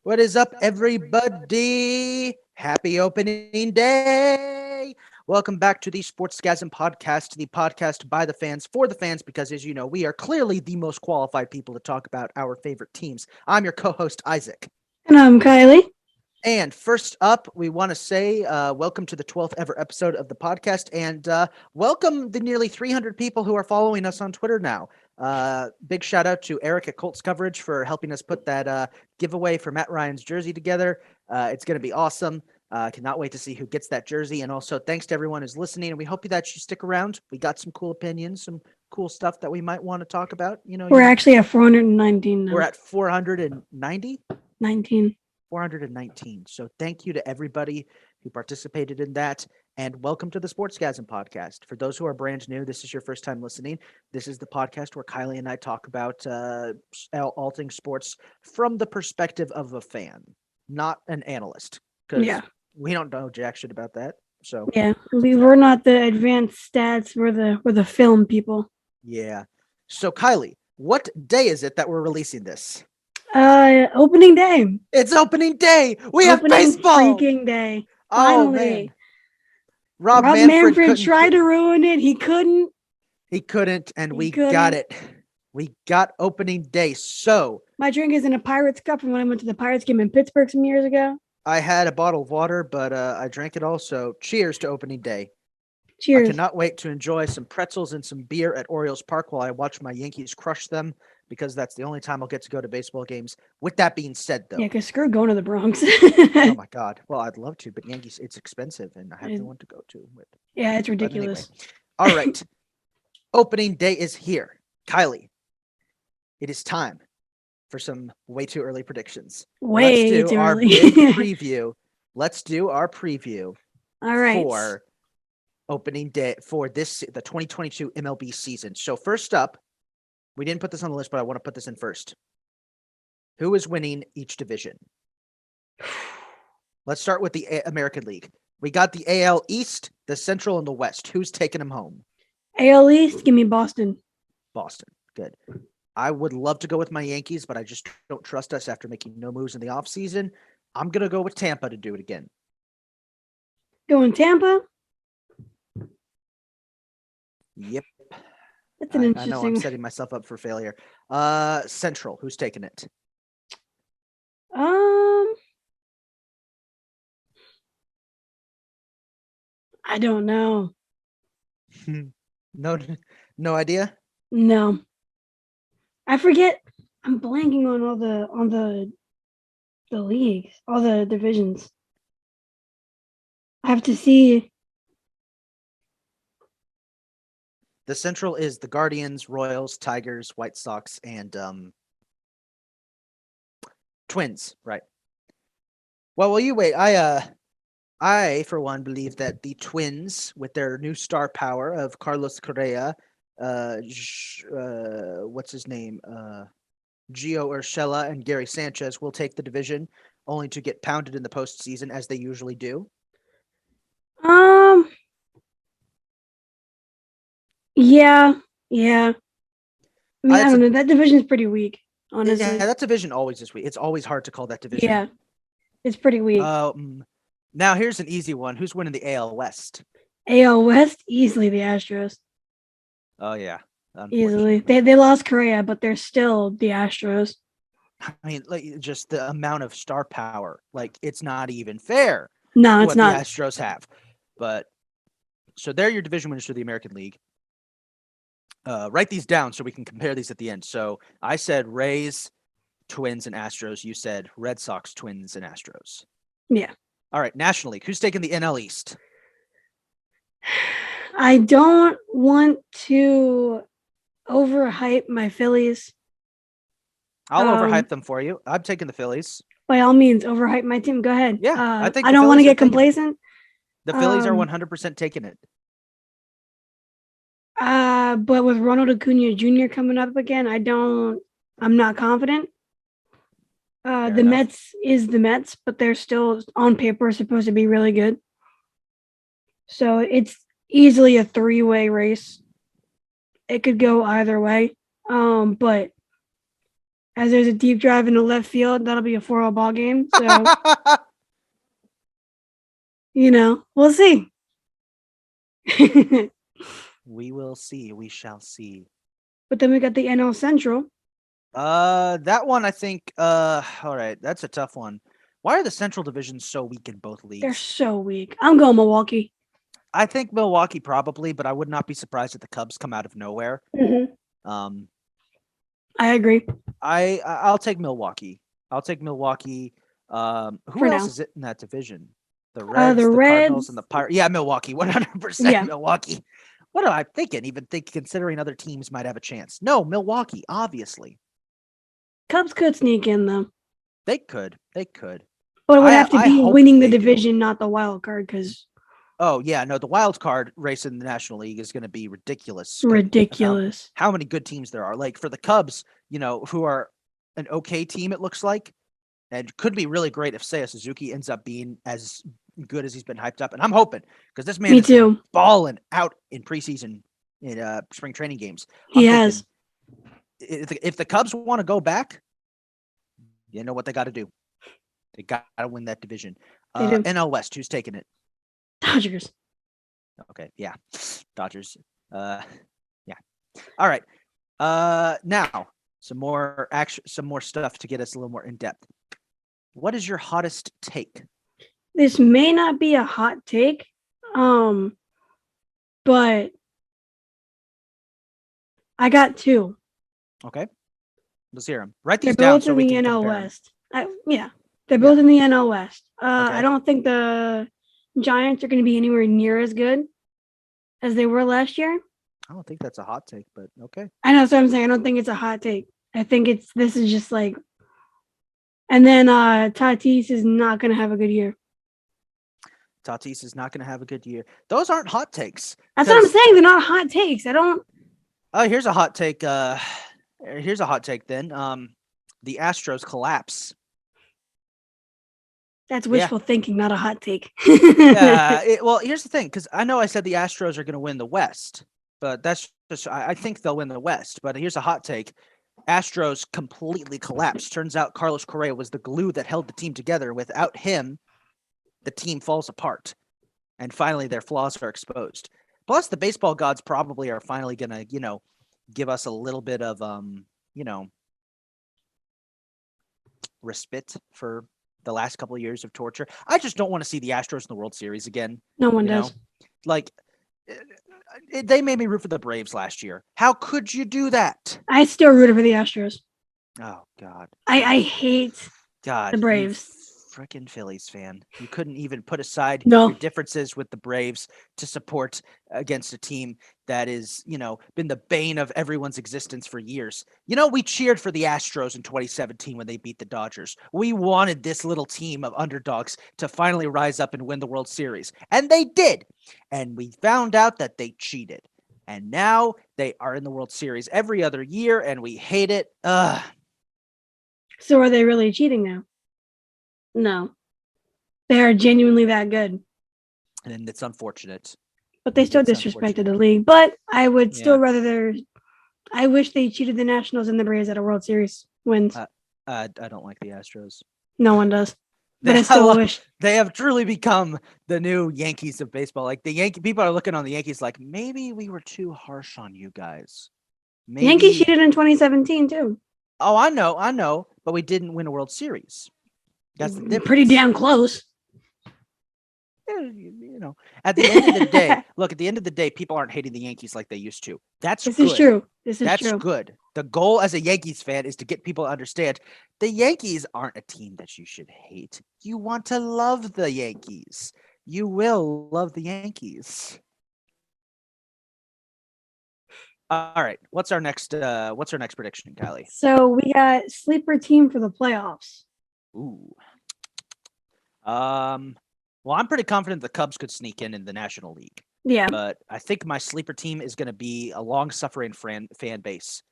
What is up, everybody? Happy opening day. Welcome back to the Sportsgasm Podcast, the podcast by the fans for the fans, because as you know, we are clearly the most qualified people to talk about our favorite teams. I'm your co-host, Isaac. And I'm Kylee. And first up, we want to say welcome to the 12th ever episode of the podcast, and welcome the nearly 300 people who are following us on Twitter now. Big shout out to Eric at Colts Coverage for helping us put that giveaway for Matt Ryan's jersey together. It's going to be awesome. Cannot wait to see who gets that jersey. And also thanks to everyone who's listening. And we hope that you stick around. We got some cool opinions, some cool stuff that we might want to talk about. We're actually at 419 now. We're at 490? 19. 419. So thank you to everybody who participated in that. And welcome to the Sportsgasm Podcast. For those who are brand new, this is your first time listening. This is the podcast where Kylee and I talk about all things sports from the perspective of a fan, not an analyst. Because we don't know jack shit about that. So we're not the advanced stats. We're the film people. Yeah. So Kylee, what day is it that we're releasing this? Opening day. It's opening day. We have baseball. Freaking day. Finally. Oh, man. Rob Manfred tried to ruin it. He couldn't. And we got it. We got opening day. So my drink is in a Pirates cup from when I went to the Pirates game in Pittsburgh some years ago. I had a bottle of water, but I drank it also. Cheers to opening day. Cheers. I cannot wait to enjoy some pretzels and some beer at Orioles Park while I watch my Yankees crush them, because that's the only time I'll get to go to baseball games. With that being said, though. Yeah, because screw going to the Bronx. Oh, my God. Well, I'd love to, but Yankees, it's expensive, and I have no one to go to. Yeah, it's ridiculous. Anyway. All right. Opening day is here. Kylee, it is time for some way too early predictions. Let's do our big preview. Let's do our preview. All right. For opening day for the 2022 MLB season. So first up, we didn't put this on the list, but I want to put this in first. Who is winning each division? Let's start with the American League. We got the AL East, the Central, and the West. Who's taking them home? AL East, give me Boston. Boston. Good. I would love to go with my Yankees, but I just don't trust us after making no moves in the offseason. I'm going to go with Tampa to do it again. Going Tampa? Yep. That's an interesting. I know I'm setting myself up for failure. Central, who's taking it? I don't know. No idea? No. I forget. I'm blanking on the leagues, all the divisions. I have to see. The Central is the Guardians, Royals, Tigers, White Sox, and Twins, right? Well, while you wait, I for one believe that the Twins, with their new star power of Carlos Correa, what's his name, Gio Urshela, and Gary Sanchez, will take the division, only to get pounded in the postseason as they usually do. Yeah. I mean, I don't know. That division is pretty weak, honestly. Yeah, that division always is weak. It's always hard to call that division. Yeah, it's pretty weak. Now here's an easy one. Who's winning the AL West? AL West, easily the Astros. Oh, yeah. Easily. They lost Correa, but they're still the Astros. I mean, like, just the amount of star power. Like, it's not even fair. No, it's not. The Astros have. But, so they're your division winners for the American League. Write these down so we can compare these at the end. So I said Rays, Twins, and Astros. You said Red Sox, Twins, and Astros. Yeah. All right, National League. Who's taking the NL East? I don't want to overhype my Phillies. I'll overhype them for you. I'm taking the Phillies. By all means, overhype my team. Go ahead. Yeah, I think I don't want to get complacent. The Phillies are 100% taking it. But with Ronald Acuna Jr. coming up again, I'm not confident. The Mets is the Mets, but they're still on paper supposed to be really good. So it's easily a 3-way race. It could go either way. But as there's a deep drive in the left field. That'll be a 4-0 ball game. So, we'll see. We will see. We shall see. But then we got the NL Central. That one, I think, all right, that's a tough one. Why are the Central divisions so weak in both leagues? They're so weak. I'm going Milwaukee. I think Milwaukee probably, but I would not be surprised if the Cubs come out of nowhere. Mm-hmm. I agree. I'll take Milwaukee. Who else is it in that division? The Reds, the Cardinals, and the Pirates. Yeah, Milwaukee, 100% Milwaukee. What am I thinking? Even considering other teams might have a chance. No, Milwaukee, obviously. Cubs could sneak in, though. They could. But it would have to be winning the division, not the wild card, because... Oh, yeah, no, the wild card race in the National League is going to be ridiculous. Ridiculous. How many good teams there are. Like, for the Cubs, who are an okay team, it looks like, and could be really great if Seiya Suzuki ends up being as good as he's been hyped up. And I'm hoping, because this man is balling out in preseason, in spring training games. He has. If the Cubs want to go back, you know what they got to do. They got to win that division. NL West, who's taking it? Dodgers. Okay, yeah. Dodgers. Yeah. All right. Now, some more stuff to get us a little more in depth. What is your hottest take? This may not be a hot take, but I got two. Okay. Let's hear them. Write these down so we can compare them. They're both in the NL West. They're both in the NL West. Okay. I don't think the Giants are going to be anywhere near as good as they were last year. I don't think that's a hot take, but okay. I know that's what I'm saying. I don't think it's a hot take. I think this is just like, and then Tatis is not going to have a good year. Tatis is not going to have a good year. Those aren't hot takes. That's what I'm saying. They're not hot takes. I don't. Oh, here's a hot take. Here's a hot take then. The Astros collapse. That's wishful thinking, not a hot take. Well, here's the thing, because I know I said the Astros are going to win the West, but that's just, I think they'll win the West. But here's a hot take. Astros completely collapsed. Turns out Carlos Correa was the glue that held the team together. Without him, the team falls apart. And finally, their flaws are exposed. Plus, the baseball gods probably are finally going to, give us a little bit of, respite for the last couple of years of torture. I just don't want to see the Astros in the World Series again. No one does. Like, they made me root for the Braves last year. How could you do that? I still rooted for the Astros. Oh, God. I hate the Braves. Freaking Phillies fan. You couldn't even put aside your differences with the Braves to support against a team that is, been the bane of everyone's existence for years. We cheered for the Astros in 2017 when they beat the Dodgers. We wanted this little team of underdogs to finally rise up and win the World Series. And they did. And we found out that they cheated. And now they are in the World Series every other year, and we hate it. So are they really cheating now? No. They are genuinely that good. And it's unfortunate. But they still disrespected the league. But I would still rather I wish they cheated the Nationals and the Braves at a World Series wins. I don't like the Astros. No one does. But I still wish. They have truly become the new Yankees of baseball. Like people are looking on the Yankees like, maybe we were too harsh on you guys. Maybe. Yankees cheated in 2017 too. Oh, I know. But we didn't win a World Series. That's the difference. Pretty damn close. At the end of the day, at the end of the day, people aren't hating the Yankees like they used to. This is true. That's good. The goal as a Yankees fan is to get people to understand the Yankees aren't a team that you should hate. You want to love the Yankees. You will love the Yankees. All right. What's our next prediction, Kylee? So we got sleeper team for the playoffs. Ooh. Well, I'm pretty confident the Cubs could sneak in the National League. Yeah. But I think my sleeper team is going to be a long-suffering fan base.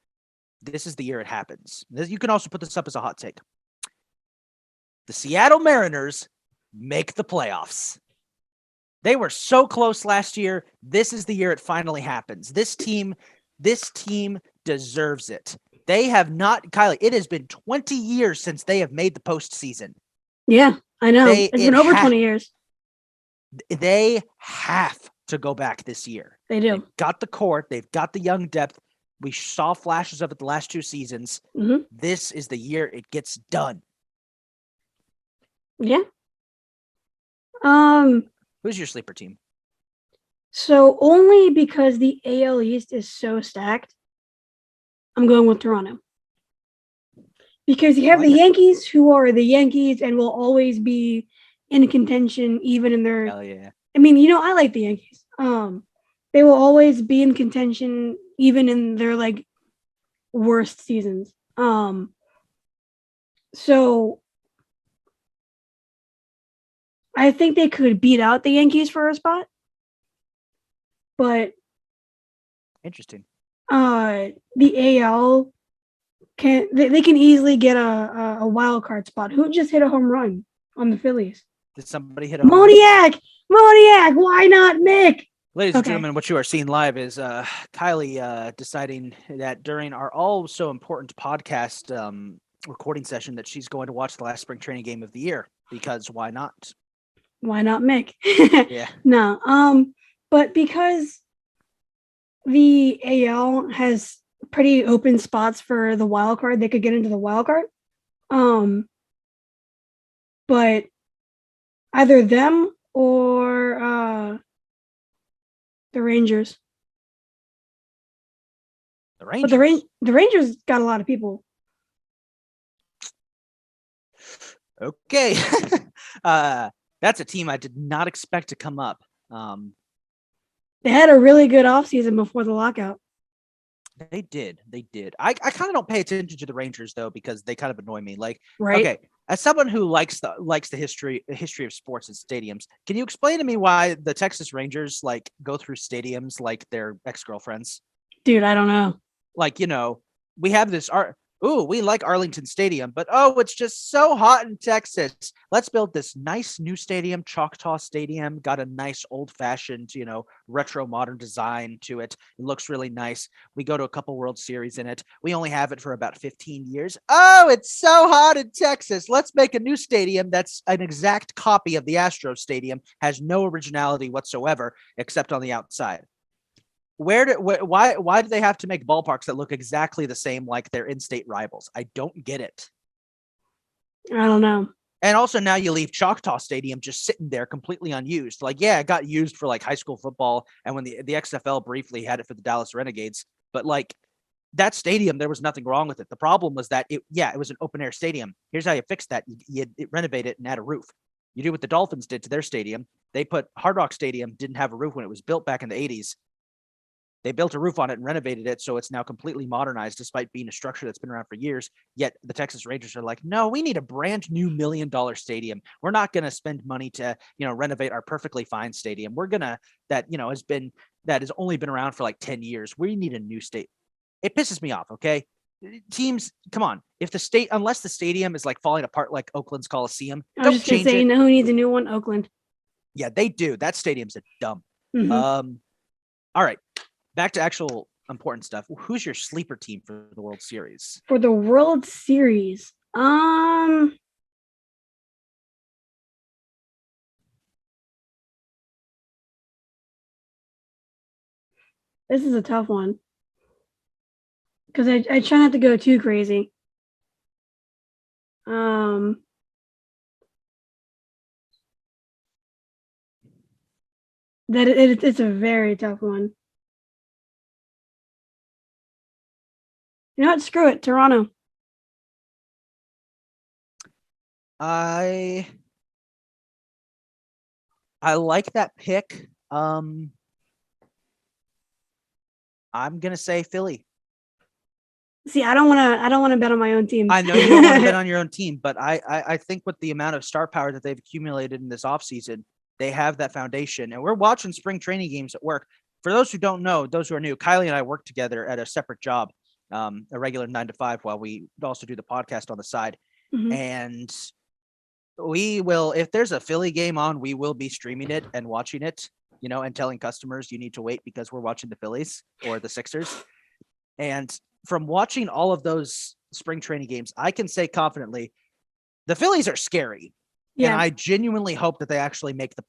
This is the year it happens. You can also put this up as a hot take. The Seattle Mariners make the playoffs. They were so close last year. This is the year it finally happens. This team deserves it. They have not, Kylie, it has been 20 years since they have made the postseason. Yeah, I know. It's been over 20 years. They have to go back this year. They do. They've got the core. They've got the young depth. We saw flashes of it the last 2 seasons. Mm-hmm. This is the year it gets done. Yeah. Who's your sleeper team? So only because the AL East is so stacked, I'm going with Toronto. Because you have the Yankees, who are the Yankees and will always be in contention, even in their. Hell yeah. I mean, I like the Yankees. They will always be in contention, even in their like worst seasons. So I think they could beat out the Yankees for a spot, but interesting. The AL they can easily get a wild card spot. Who just hit a home run on the Phillies? Did somebody hit a home run? Moniak! Why not Mick? Ladies and gentlemen, what you are seeing live is Kylie deciding that during our all so important podcast recording session that she's going to watch the last spring training game of the year, because why not? Why not Mick? Yeah. No. But because the AL has pretty open spots for the wild card, they could get into the wild card. But either them or the Rangers. The Rangers. But the Rangers got a lot of people. Okay. That's a team I did not expect to come up. They had a really good offseason before the lockout. They did. I kind of don't pay attention to the Rangers though, because they kind of annoy me. Like, right? Okay, as someone who likes the history of sports and stadiums, can you explain to me why the Texas Rangers like go through stadiums like their ex-girlfriends? Dude, I don't know. Like, we have this we like Arlington Stadium, but it's just so hot in Texas. Let's build this nice new stadium, Choctaw Stadium. Got a nice old-fashioned, retro modern design to it. It looks really nice. We go to a couple World Series in it. We only have it for about 15 years. Oh, it's so hot in Texas. Let's make a new stadium that's an exact copy of the Astros Stadium, has no originality whatsoever except on the outside. Why do they have to make ballparks that look exactly the same like their in-state rivals? I don't get it. I don't know. And also now you leave Choctaw Stadium just sitting there completely unused. Like, yeah, it got used for like high school football and when the XFL briefly had it for the Dallas Renegades. But like that stadium, there was nothing wrong with it. The problem was that it was an open air stadium. Here's how you fix that. You renovate it and add a roof. You do what the Dolphins did to their stadium. They put Hard Rock Stadium, didn't have a roof when it was built back in the 80s. They built a roof on it and renovated it, so it's now completely modernized despite being a structure that's been around for years. Yet the Texas Rangers are like, no, we need a brand new $1 million stadium. We're not going to spend money to, renovate our perfectly fine stadium. We're going to, that has only been around for like 10 years. We need a new state. It pisses me off, okay? Teams, come on. Unless the stadium is like falling apart like Oakland's Coliseum, don't change it. Who needs a new one? Oakland. Yeah, they do. That stadium's a dumb. Mm-hmm. All right. Back to actual important stuff. Who's your sleeper team for the World Series? For the World Series, this is a tough one because I try not to go too crazy. It's a very tough one. You know what? Screw it. Toronto. I like that pick. I'm gonna say Philly. See, I don't want to bet on my own team. I know you don't want to bet on your own team, but I think with the amount of star power that they've accumulated in this offseason, they have that foundation. And we're watching spring training games at work. For those who don't know, those who are new, Kylie and I work together at a separate job. A regular 9 to 5 while we also do the podcast on the side. Mm-hmm. And we will, if there's a Philly game on, we will be streaming it and watching it, and telling customers you need to wait because we're watching the Phillies or the Sixers. And from watching all of those spring training games, I can say confidently, the Phillies are scary. Yeah. And I genuinely hope that they actually make the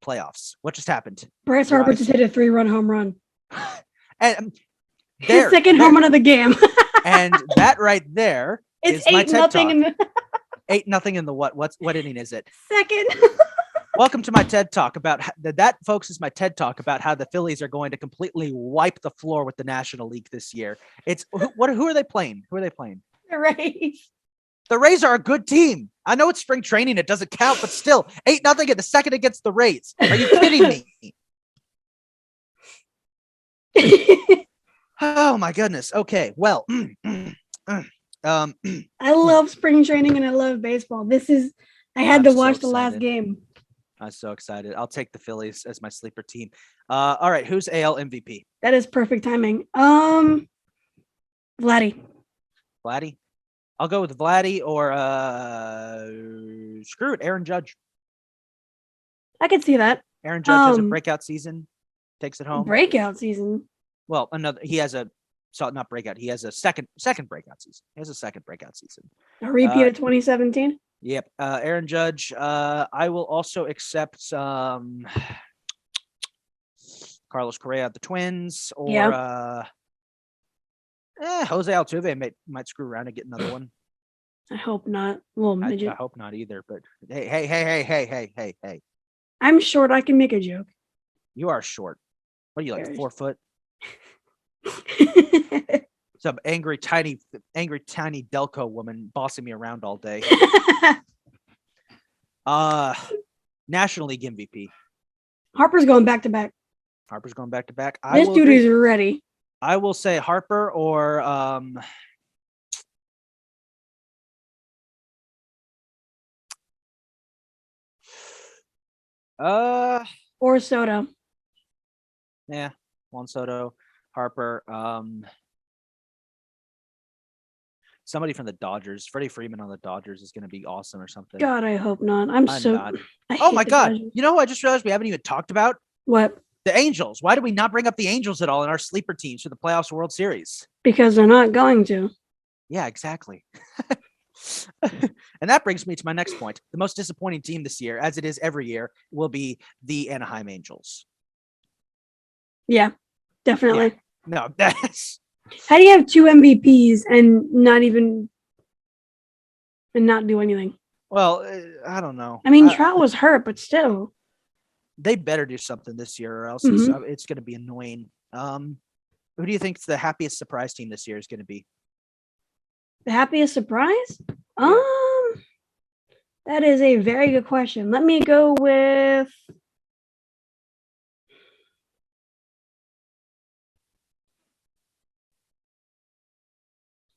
playoffs. What just happened? Bryce Harper just hit a 3-run home run. And His second home run of the game. And that right there it's is my 8-0 8-0 in the what inning is it? Second. Welcome to my TED Talk about that, folks, is my TED Talk about how the Phillies are going to completely wipe the floor with the National League this year. It's who are they playing? Who are they playing? The Rays. The Rays are a good team. I know it's spring training. It doesn't count, but still 8-0 in the second against the Rays. Are you kidding me? Oh my goodness. Okay. Well, I love spring training and I love baseball. I had to watch the last game. I'm so excited. I'll take the Phillies as my sleeper team. All right. Who's AL MVP? That is perfect timing. Vladdy. I'll go with Vladdy or screw it, Aaron Judge. I could see that. Aaron Judge has a breakout season, takes it home. Breakout season. Well, he has a second breakout season. He has a second breakout season. A repeat of 2017. Yep. Aaron Judge. I will also accept Carlos Correa of the Twins or Jose Altuve might screw around and get another one. I hope not. Little midget. I hope not either. But hey. I'm short. I can make a joke. You are short. What are you, like 4 foot? Some angry tiny Delco woman bossing me around all day. National League MVP. Harper's going back to back. This dude is ready. I will say Harper or or Soto. Yeah, Juan Soto, Harper. Somebody from the Dodgers. Freddie Freeman on the Dodgers is going to be awesome or something. God, I hope not. I'm not. Oh my God! Dodgers. You know who I just realized we haven't even talked about? What? The Angels. Why do we not bring up the Angels at all in our sleeper teams for the playoffs World Series? Because they're not going to. Yeah, exactly. And that brings me to my next point. The most disappointing team this year, as it is every year, will be the Anaheim Angels. Yeah, definitely. Yeah. No, that's... How do you have 2 MVPs and not do anything? Well, I don't know. I mean, Trout was hurt, but still. They better do something this year or else it's going to be annoying. Who do you think the happiest surprise team this year is going to be? The happiest surprise? That is a very good question. Let me go with...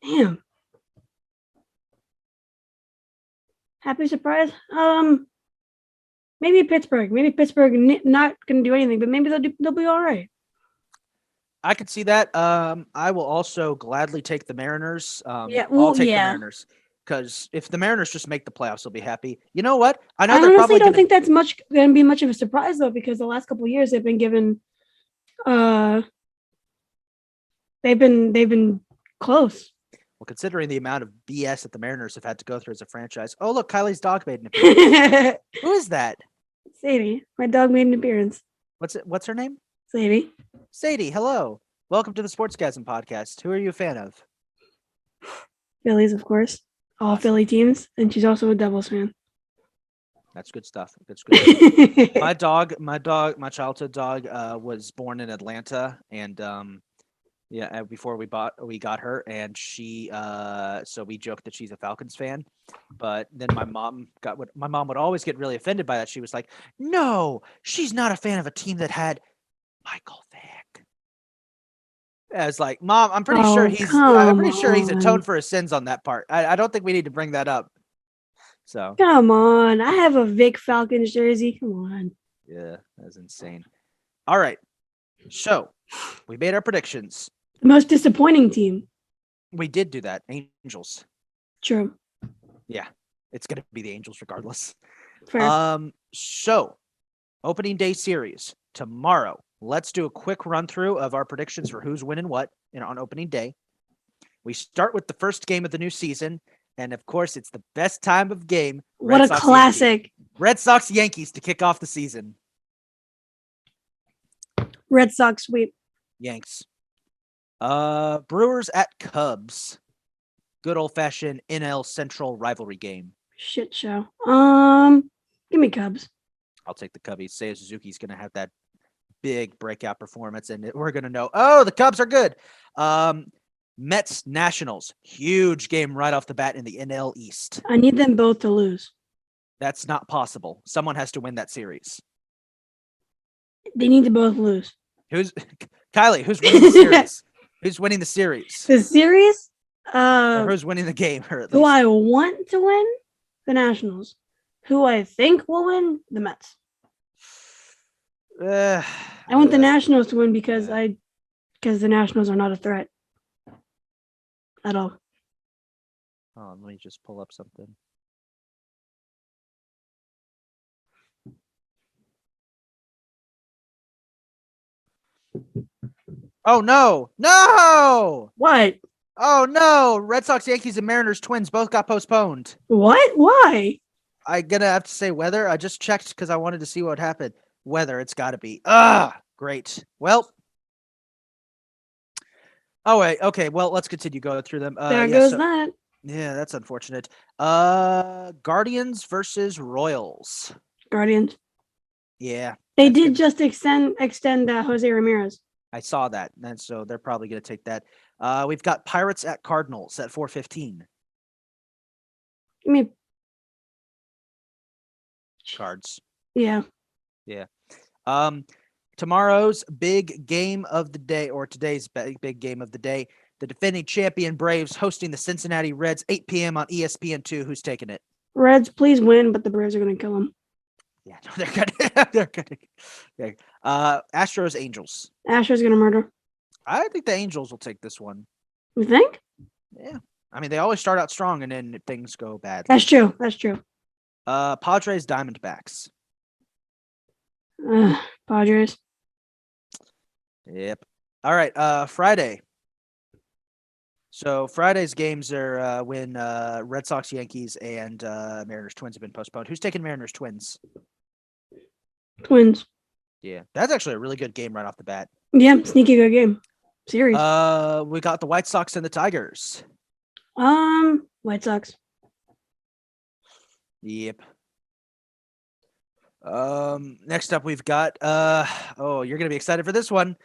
Damn. Happy surprise? Maybe Pittsburgh. Maybe Pittsburgh not going to do anything, but maybe they'll be all right. I could see that. I will also gladly take the Mariners. I'll take the Mariners because if the Mariners just make the playoffs, they'll be happy. You know what? I honestly don't think that's going to be much of a surprise though, because the last couple of years they've been given, they've been close. Well, considering the amount of BS that the Mariners have had to go through as a franchise. Oh, look, Kylie's dog made an appearance. Who is that? Sadie. My dog made an appearance. What's her name? Sadie. Sadie, hello. Welcome to the Sportsgasm Podcast. Who are you a fan of? Phillies, of course. All Philly teams. And she's also a Devils fan. That's good stuff. That's good. My childhood dog was born in Atlanta, and before we got her, and she so we joked that she's a Falcons fan, but then my mom would always get really offended by that. She was like, no, she's not a fan of a team that had Michael Vick. I was like, Mom, I'm pretty sure he's atoned for his sins on that part. I don't think we need to bring that up. So come on, I have a Vic Falcons jersey. Come on. Yeah, that's insane. All right, so we made our predictions. The most disappointing team. We did do that. Angels. True. Yeah, it's gonna be the Angels regardless. Fair. So opening day series tomorrow. Let's do a quick run through of our predictions for who's winning what on opening day. We start with the first game of the new season, and of course, it's the best time of game. What a classic. Red Sox Yankees to kick off the season. Red Sox sweep. Yanks. Brewers at Cubs. Good old-fashioned NL Central rivalry game. Shit show. Give me Cubs. I'll take the Cubbies. Seiya Suzuki's going to have that big breakout performance, and we're going to know, oh, the Cubs are good. Mets Nationals. Huge game right off the bat in the NL East. I need them both to lose. That's not possible. Someone has to win that series. They need to both lose. Kylee, who's winning the series? Who's winning the series? The series? Or who's winning the game? Who I want to win? The Nationals. Who I think will win? The Mets. I want the Nationals to win because the Nationals are not a threat at all. Oh, let me just pull up something. Oh no! No! What? Oh no! Red Sox, Yankees, and Mariners Twins both got postponed. What? Why? I'm gonna have to say weather. I just checked because I wanted to see what happened. Weather, it's got to be. Great. Well. Oh wait. Okay. Well, let's continue going through them. There goes that. Yeah, that's unfortunate. Guardians versus Royals. Guardians. Yeah. They did just extend Jose Ramirez. I saw that, and so they're probably going to take that. We've got Pirates at Cardinals at 4:15. Give me Cards. Yeah. Yeah. Tomorrow's big game of the day, or today's big game of the day, the defending champion Braves hosting the Cincinnati Reds, 8 p.m. on ESPN2. Who's taking it? Reds, please win, but the Braves are going to kill them. Yeah, no, they're good. They're good. Okay. Astros, Angels. Astros going to murder. I think the Angels will take this one. You think? Yeah. I mean, they always start out strong and then things go bad. That's true. That's true. Padres, Diamondbacks. Padres. Yep. All right. Friday. So Friday's games are when Red Sox, Yankees, and Mariners, Twins have been postponed. Who's taking Mariners, Twins? Twins. Yeah, that's actually a really good game right off the bat. Yeah, sneaky good game. Series. We got the White Sox and the Tigers. White Sox. Yep. Next up we've got you're gonna be excited for this one.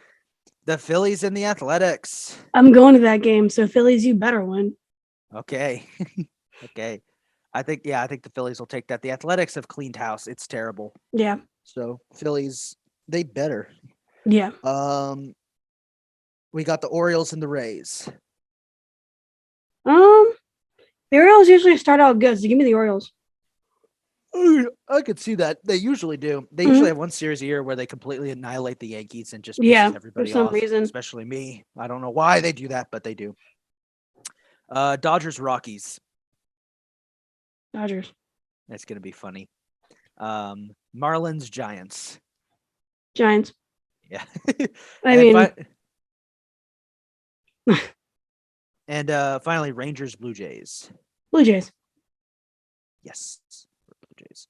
The Phillies and the Athletics. I'm going to that game, so Phillies, you better win. Okay. Okay. I think the Phillies will take that. The Athletics have cleaned house. It's terrible. Yeah. So Phillies, they better. Yeah. We got the Orioles and the Rays. The Orioles usually start out good, so give me the Orioles. I could see that. They usually do. They usually have one series a year where they completely annihilate the Yankees and just pisses everybody for some off, reason. especially me. I don't know why they do that, but they do. Dodgers, Rockies. Dodgers. That's going to be funny. Marlins, Giants. Giants. Yeah. And finally, Rangers, Blue Jays. Blue Jays. Yes. Blue Jays.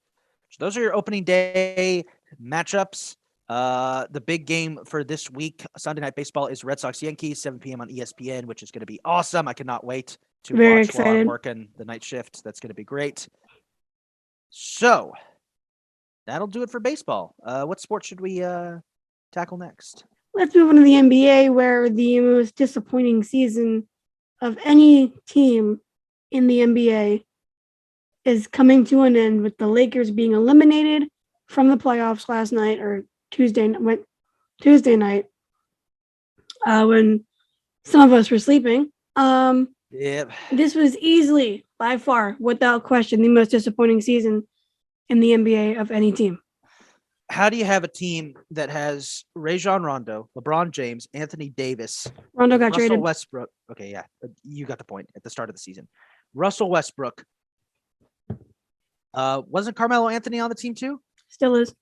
So those are your opening day matchups. The big game for this week, Sunday Night Baseball, is Red Sox Yankees, 7 p.m. on ESPN, which is going to be awesome. I cannot wait to watch while I'm working the night shift. That's going to be great. So that'll do it for baseball. What sport should we tackle next? Let's move on to the NBA, where the most disappointing season of any team in the NBA is coming to an end, with the Lakers being eliminated from the playoffs last night, or Tuesday night, when some of us were sleeping. Yep. This was easily, by far, without question, the most disappointing season in the NBA of any team. How do you have a team that has Rajon Rondo, LeBron James, Anthony Davis, Rondo got Russell traded. Westbrook? Okay, yeah, you got the point at the start of the season. Russell Westbrook. Wasn't Carmelo Anthony on the team too? Still is.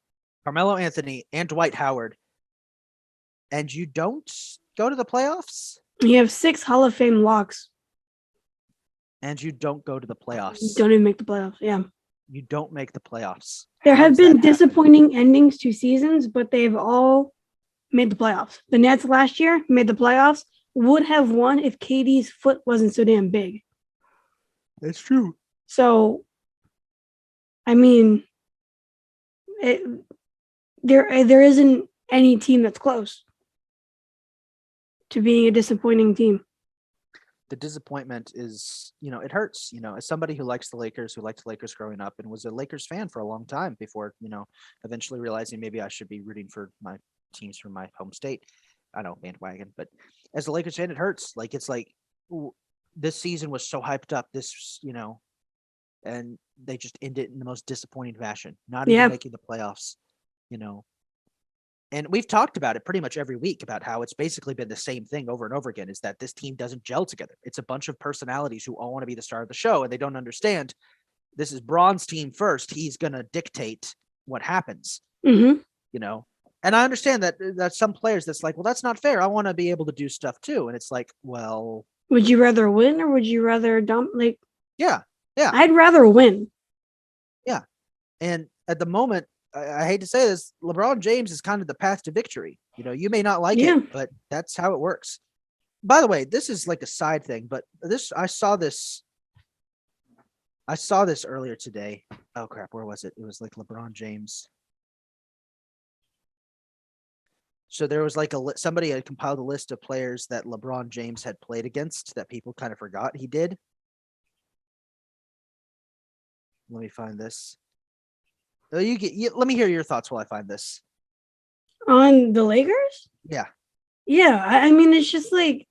Carmelo Anthony and Dwight Howard. And you don't go to the playoffs? You have 6 Hall of Fame locks and you don't go to the playoffs. Don't even make the playoffs. Yeah. You don't make the playoffs. There How have does that been happen? disappointing endings to seasons, but they've all made the playoffs. The Nets last year made the playoffs, would have won if KD's foot wasn't so damn big. That's true. So, I mean, there isn't any team that's close to being a disappointing team. The disappointment is, it hurts, as somebody who likes the Lakers, who liked the Lakers growing up and was a Lakers fan for a long time before, eventually realizing maybe I should be rooting for my teams from my home state. I know, bandwagon, but as a Lakers fan, it hurts. Like, it's like this season was so hyped up, and they just ended in the most disappointing fashion, not even making the playoffs, And we've talked about it pretty much every week about how it's basically been the same thing over and over again, is that this team doesn't gel together. It's a bunch of personalities who all want to be the star of the show, and they don't understand this is Braun's team first. He's going to dictate what happens, And I understand that some players that's like, well, that's not fair. I want to be able to do stuff too. And it's like, well, would you rather win or would you rather dump? Like, yeah. I'd rather win. Yeah. And at the moment, I hate to say this, LeBron James is kind of the path to victory. You may not like it, but that's how it works. By the way, this is like a side thing, but I saw this earlier today. Oh crap, where was it? It was like LeBron James. So there was like somebody had compiled a list of players that LeBron James had played against that people kind of forgot he did. Let me find this. Let me hear your thoughts while I find this. On the Lakers? Yeah. Yeah. I mean, it's just like,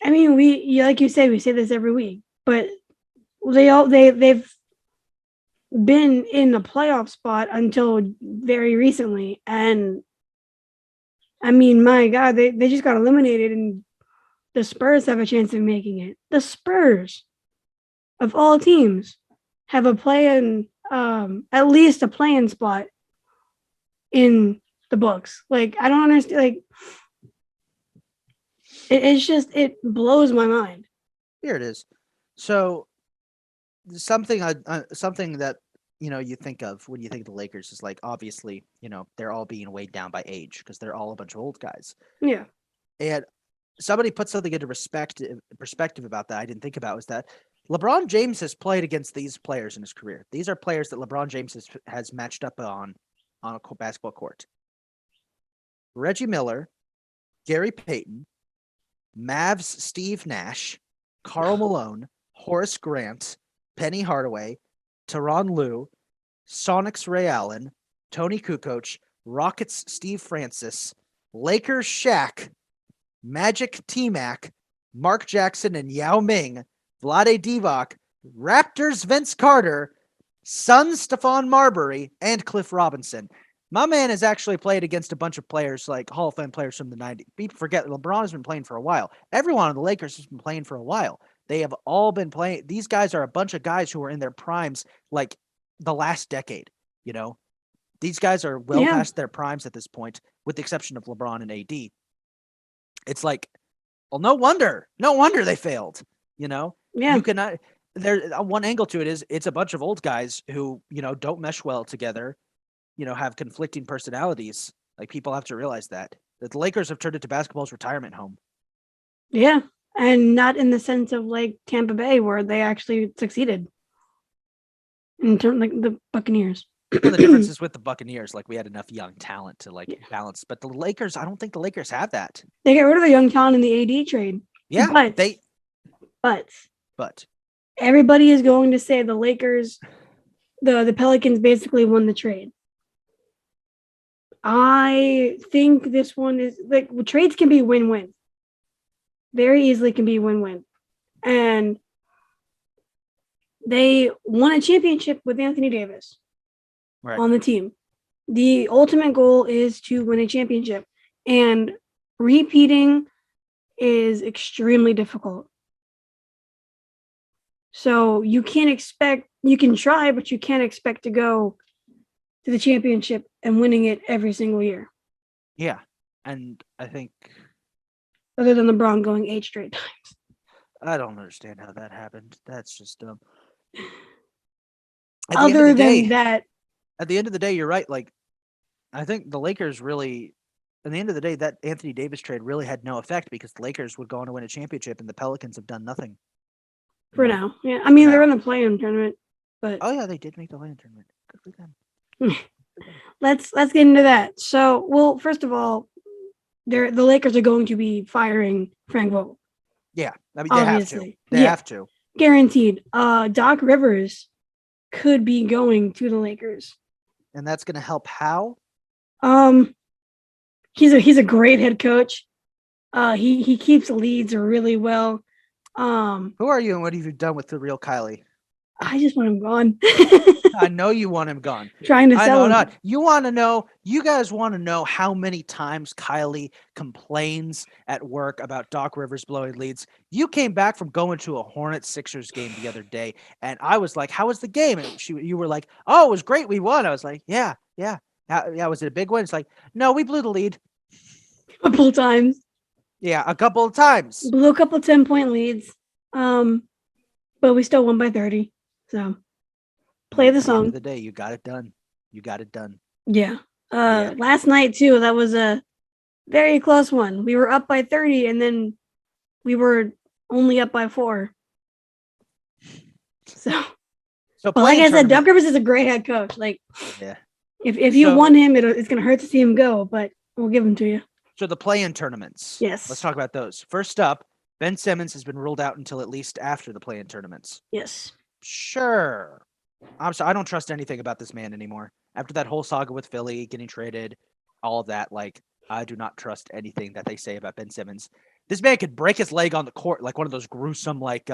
like you say, we say this every week, but they've been in the playoff spot until very recently. And I mean, my God, they just got eliminated and the Spurs have a chance of making it. The Spurs, of all teams, have a play-in, at least a play-in spot in the books. Like, I don't understand. Like, it blows my mind. Here it is. So something that you think of when you think of the Lakers is like, obviously, they're all being weighed down by age because they're all a bunch of old guys. Yeah. And somebody put something into perspective about that I didn't think about, was that LeBron James has played against these players in his career. These are players that LeBron James has matched up on a basketball court. Reggie Miller, Gary Payton, Mavs Steve Nash, Karl Malone, Horace Grant, Penny Hardaway, Tyronn Lue, Sonics Ray Allen, Tony Kukoc, Rockets Steve Francis, Lakers Shaq, Magic T-Mac, Mark Jackson and Yao Ming, Vlade Divac, Raptors Vince Carter, Suns Stephon Marbury, and Cliff Robinson. My man has actually played against a bunch of players, like Hall of Fame players from the 90s. People forget LeBron has been playing for a while. Everyone on the Lakers has been playing for a while. They have all been playing. These guys are a bunch of guys who are in their primes, like the last decade. These guys are well past their primes at this point, with the exception of LeBron and AD. It's like, well, no wonder they failed. Yeah. You cannot. There, one angle to it is it's a bunch of old guys who don't mesh well together. Have conflicting personalities. Like, people have to realize that the Lakers have turned into basketball's retirement home. Yeah. And not in the sense of like Tampa Bay, where they actually succeeded. In terms like the Buccaneers. Well, the difference is with the Buccaneers, like, we had enough young talent to balance. But the Lakers, I don't think the Lakers have that. They got rid of the young talent in the AD trade. Yeah, but everybody is going to say the Lakers, the Pelicans basically won the trade. I think this one is like, trades can be win-win. Very easily can be win-win. And they won a championship with Anthony Davis on the team. The ultimate goal is to win a championship. And repeating is extremely difficult. So you can try, but you can't expect to go to the championship and winning it every single year. Yeah. And I think, other than LeBron going 8 straight times. I don't understand how that happened. That's just dumb. Other than that, at the end of the day, you're right. Like, I think the Lakers really, at the end of the day, that Anthony Davis trade really had no effect because the Lakers would go on to win a championship, and the Pelicans have done nothing. For now. Yeah. I mean, they're in the play-in tournament, but oh yeah, they did make the play-in tournament. Good for them. Let's get into that. So, well, first of all, the Lakers are going to be firing Frank Vogel. Yeah, I mean obviously. They have to. Guaranteed. Doc Rivers could be going to the Lakers. And that's going to help how? He's a great head coach. He keeps leads really well. Who are you and what have you done with the real Kylee? I just want him gone. I know you want him gone. Trying to sell him. Not. You guys want to know how many times Kylee complains at work about Doc Rivers blowing leads. You came back from going to a Hornets-Sixers game the other day, and I was like, how was the game? And you were like, oh, it was great. We won. I was like, yeah. Was it a big win? It's like, no, we blew the lead. A couple of times. Yeah, a couple of times. Blew a couple 10-point leads. But we still won by 30. So play the song. At the end of the day, you got it done. Yeah. Last night too, that was a very close one. We were up by 30 and then we were only up by 4. So like I said, Doc Rivers is a great head coach. Like, yeah. If you want him, it's going to hurt to see him go, but we'll give him to you. So the play-in tournaments. Yes. Let's talk about those. First up, Ben Simmons has been ruled out until at least after the play-in tournaments. Yes. Sure. I'm sorry. I don't trust anything about this man anymore. After that whole saga with Philly getting traded, all of that, like, I do not trust anything that they say about Ben Simmons. This man could break his leg on the court, like one of those gruesome, like,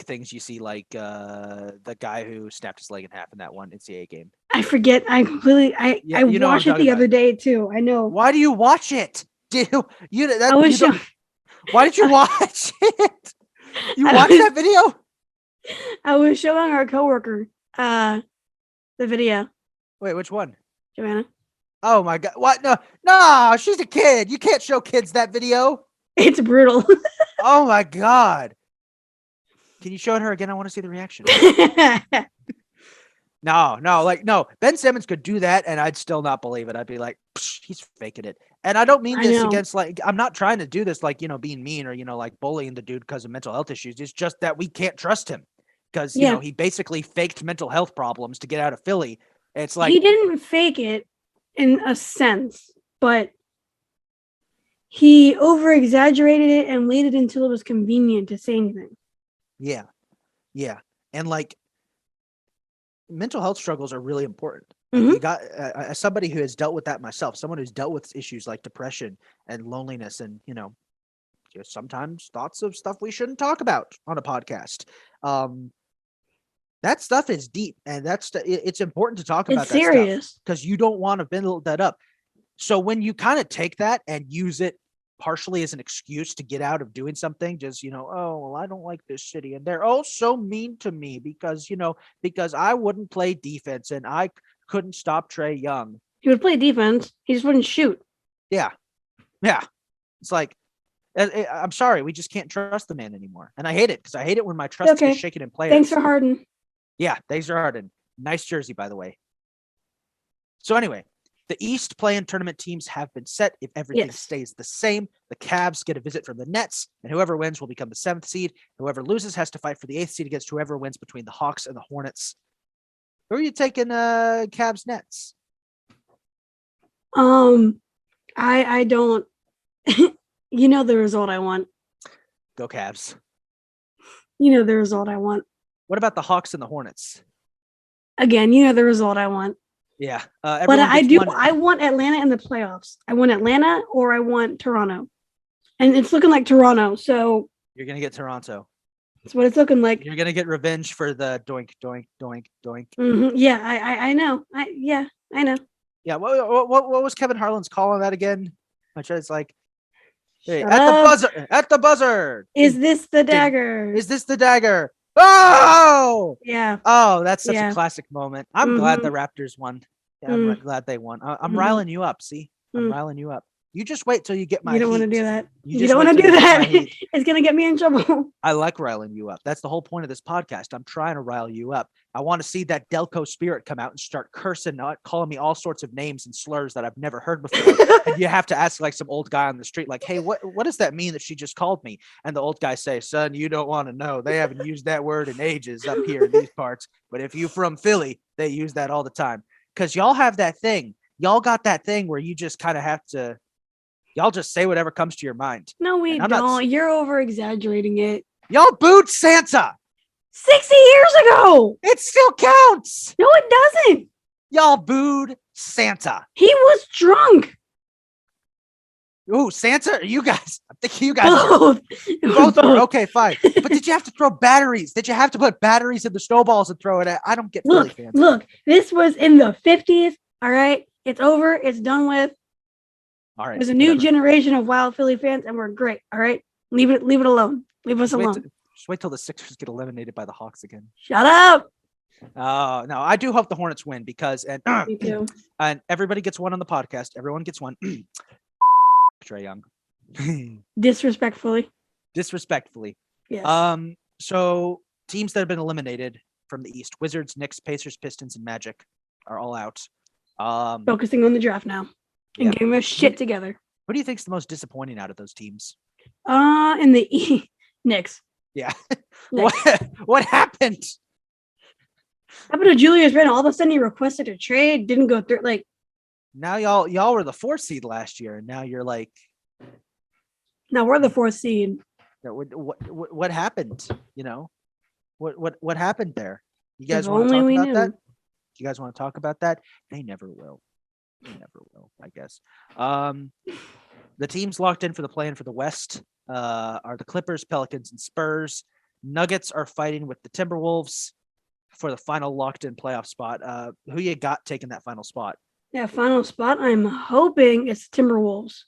things you see, like the guy who snapped his leg in half in that one Ncaa game. I forget. I completely. I watched it the other day too. I know. Why do you watch it? Why did you watch it? You watched that video? I was showing our coworker the video. Wait, which one? Joanna. Oh my God! What? No, she's a kid. You can't show kids that video. It's brutal. Oh my God! Can you show it her again? I want to see the reaction. No. Ben Simmons could do that, and I'd still not believe it. I'd be like, he's faking it. And I don't mean this against, like, I'm not trying to do this like, being mean or, like bullying the dude because of mental health issues. It's just that we can't trust him because, he basically faked mental health problems to get out of Philly. It's like he didn't fake it in a sense, but he over exaggerated it and waited until it was convenient to say anything. Yeah. And like, mental health struggles are really important. Mm-hmm. You got as somebody who has dealt with that myself, someone who's dealt with issues like depression and loneliness and, just sometimes thoughts of stuff we shouldn't talk about on a podcast. That stuff is deep and it's important to talk about. It's serious because you don't want to bundle that up. So when you kind of take that and use it partially as an excuse to get out of doing something, just, oh, well, I don't like this city and they're all so mean to me because I wouldn't play defense and I couldn't stop Trae Young. He would play defense. He just wouldn't shoot. Yeah. It's like, I'm sorry, we just can't trust the man anymore. And I hate it because I hate it when my trust gets shaken in players. Thanks for Harden. Yeah, thanks for Harden. Nice jersey, by the way. So anyway, the East play-in tournament teams have been set. If everything stays the same, the Cavs get a visit from the Nets, and whoever wins will become the 7th seed. Whoever loses has to fight for the 8th seed against whoever wins between the Hawks and the Hornets. Who are you taking, Cavs Nets? I don't. The result I want. Go Cavs. The result I want. What about the Hawks and the Hornets? Again, the result I want. Yeah. But I want Atlanta in the playoffs. I want Atlanta or I want Toronto. And it's looking like Toronto, so. You're going to get Toronto. That's what it's looking like. You're going to get revenge for the doink, doink, doink, doink. Mm-hmm. Yeah, I know. I know. Yeah, what was Kevin Harlan's call on that again? It's like, hey, at the buzzer. Is this the dagger? Is this the dagger? Oh! Yeah. Oh, that's such a classic moment. I'm glad the Raptors won. Yeah, I'm glad they won. I'm riling you up, see? I'm riling you up. You just wait till you get my You don't heat. want to do that. You You just don't wait want to till do you get my that. heat. It's going to get me in trouble. I like riling you up. That's the whole point of this podcast. I'm trying to rile you up. I want to see that Delco spirit come out and start cursing, calling me all sorts of names and slurs that I've never heard before. And you have to ask like some old guy on the street, like, hey, what does that mean that she just called me? And the old guy say, son, you don't want to know. They haven't used that word in ages up here in these parts. But if you from Philly, they use that all the time. Because y'all have that thing. Y'all got that thing where you just kind of have to, y'all just say whatever comes to your mind. No, we don't. You're over exaggerating it. Y'all booed Santa. 60 years ago. It still counts. No, it doesn't. Y'all booed Santa. He was drunk. Ooh, Santa, you guys. I'm thinking you guys Both. both were. Okay, fine. But did you have to throw batteries? Did you have to put batteries in the snowballs and throw it at? I don't get Philly fans. Look, this was in the 50s. All right. It's over. It's done with. All right. There's a new generation of wild Philly fans, and we're great. All right. Leave it alone. Leave us alone. Just wait till the Sixers get eliminated by the Hawks again. Shut up. No, I do hope the Hornets win because Me too. And everybody gets one on the podcast. Everyone gets one. Trae Young. Disrespectfully. Yes. Yes. So teams that have been eliminated from the East: Wizards, Knicks, Pacers, Pistons, and Magic are all out. Focusing on the draft now and getting their shit together. What do you think is the most disappointing out of those teams? In the Knicks. Yeah. Knicks. What happened? Happened to Julius Randle. All of a sudden he requested a trade, didn't go through. Like now y'all were the 4th seed last year, and now you're like. Now we're the 4th seed. What happened? You know, what happened there? You guys If want to talk only we about knew. that? You guys want to talk about that? They never will. I guess. The teams locked in for the play-in for the West are the Clippers, Pelicans, and Spurs. Nuggets are fighting with the Timberwolves for the final locked-in playoff spot. Who you got taking that final spot? Yeah, final spot. I'm hoping it's Timberwolves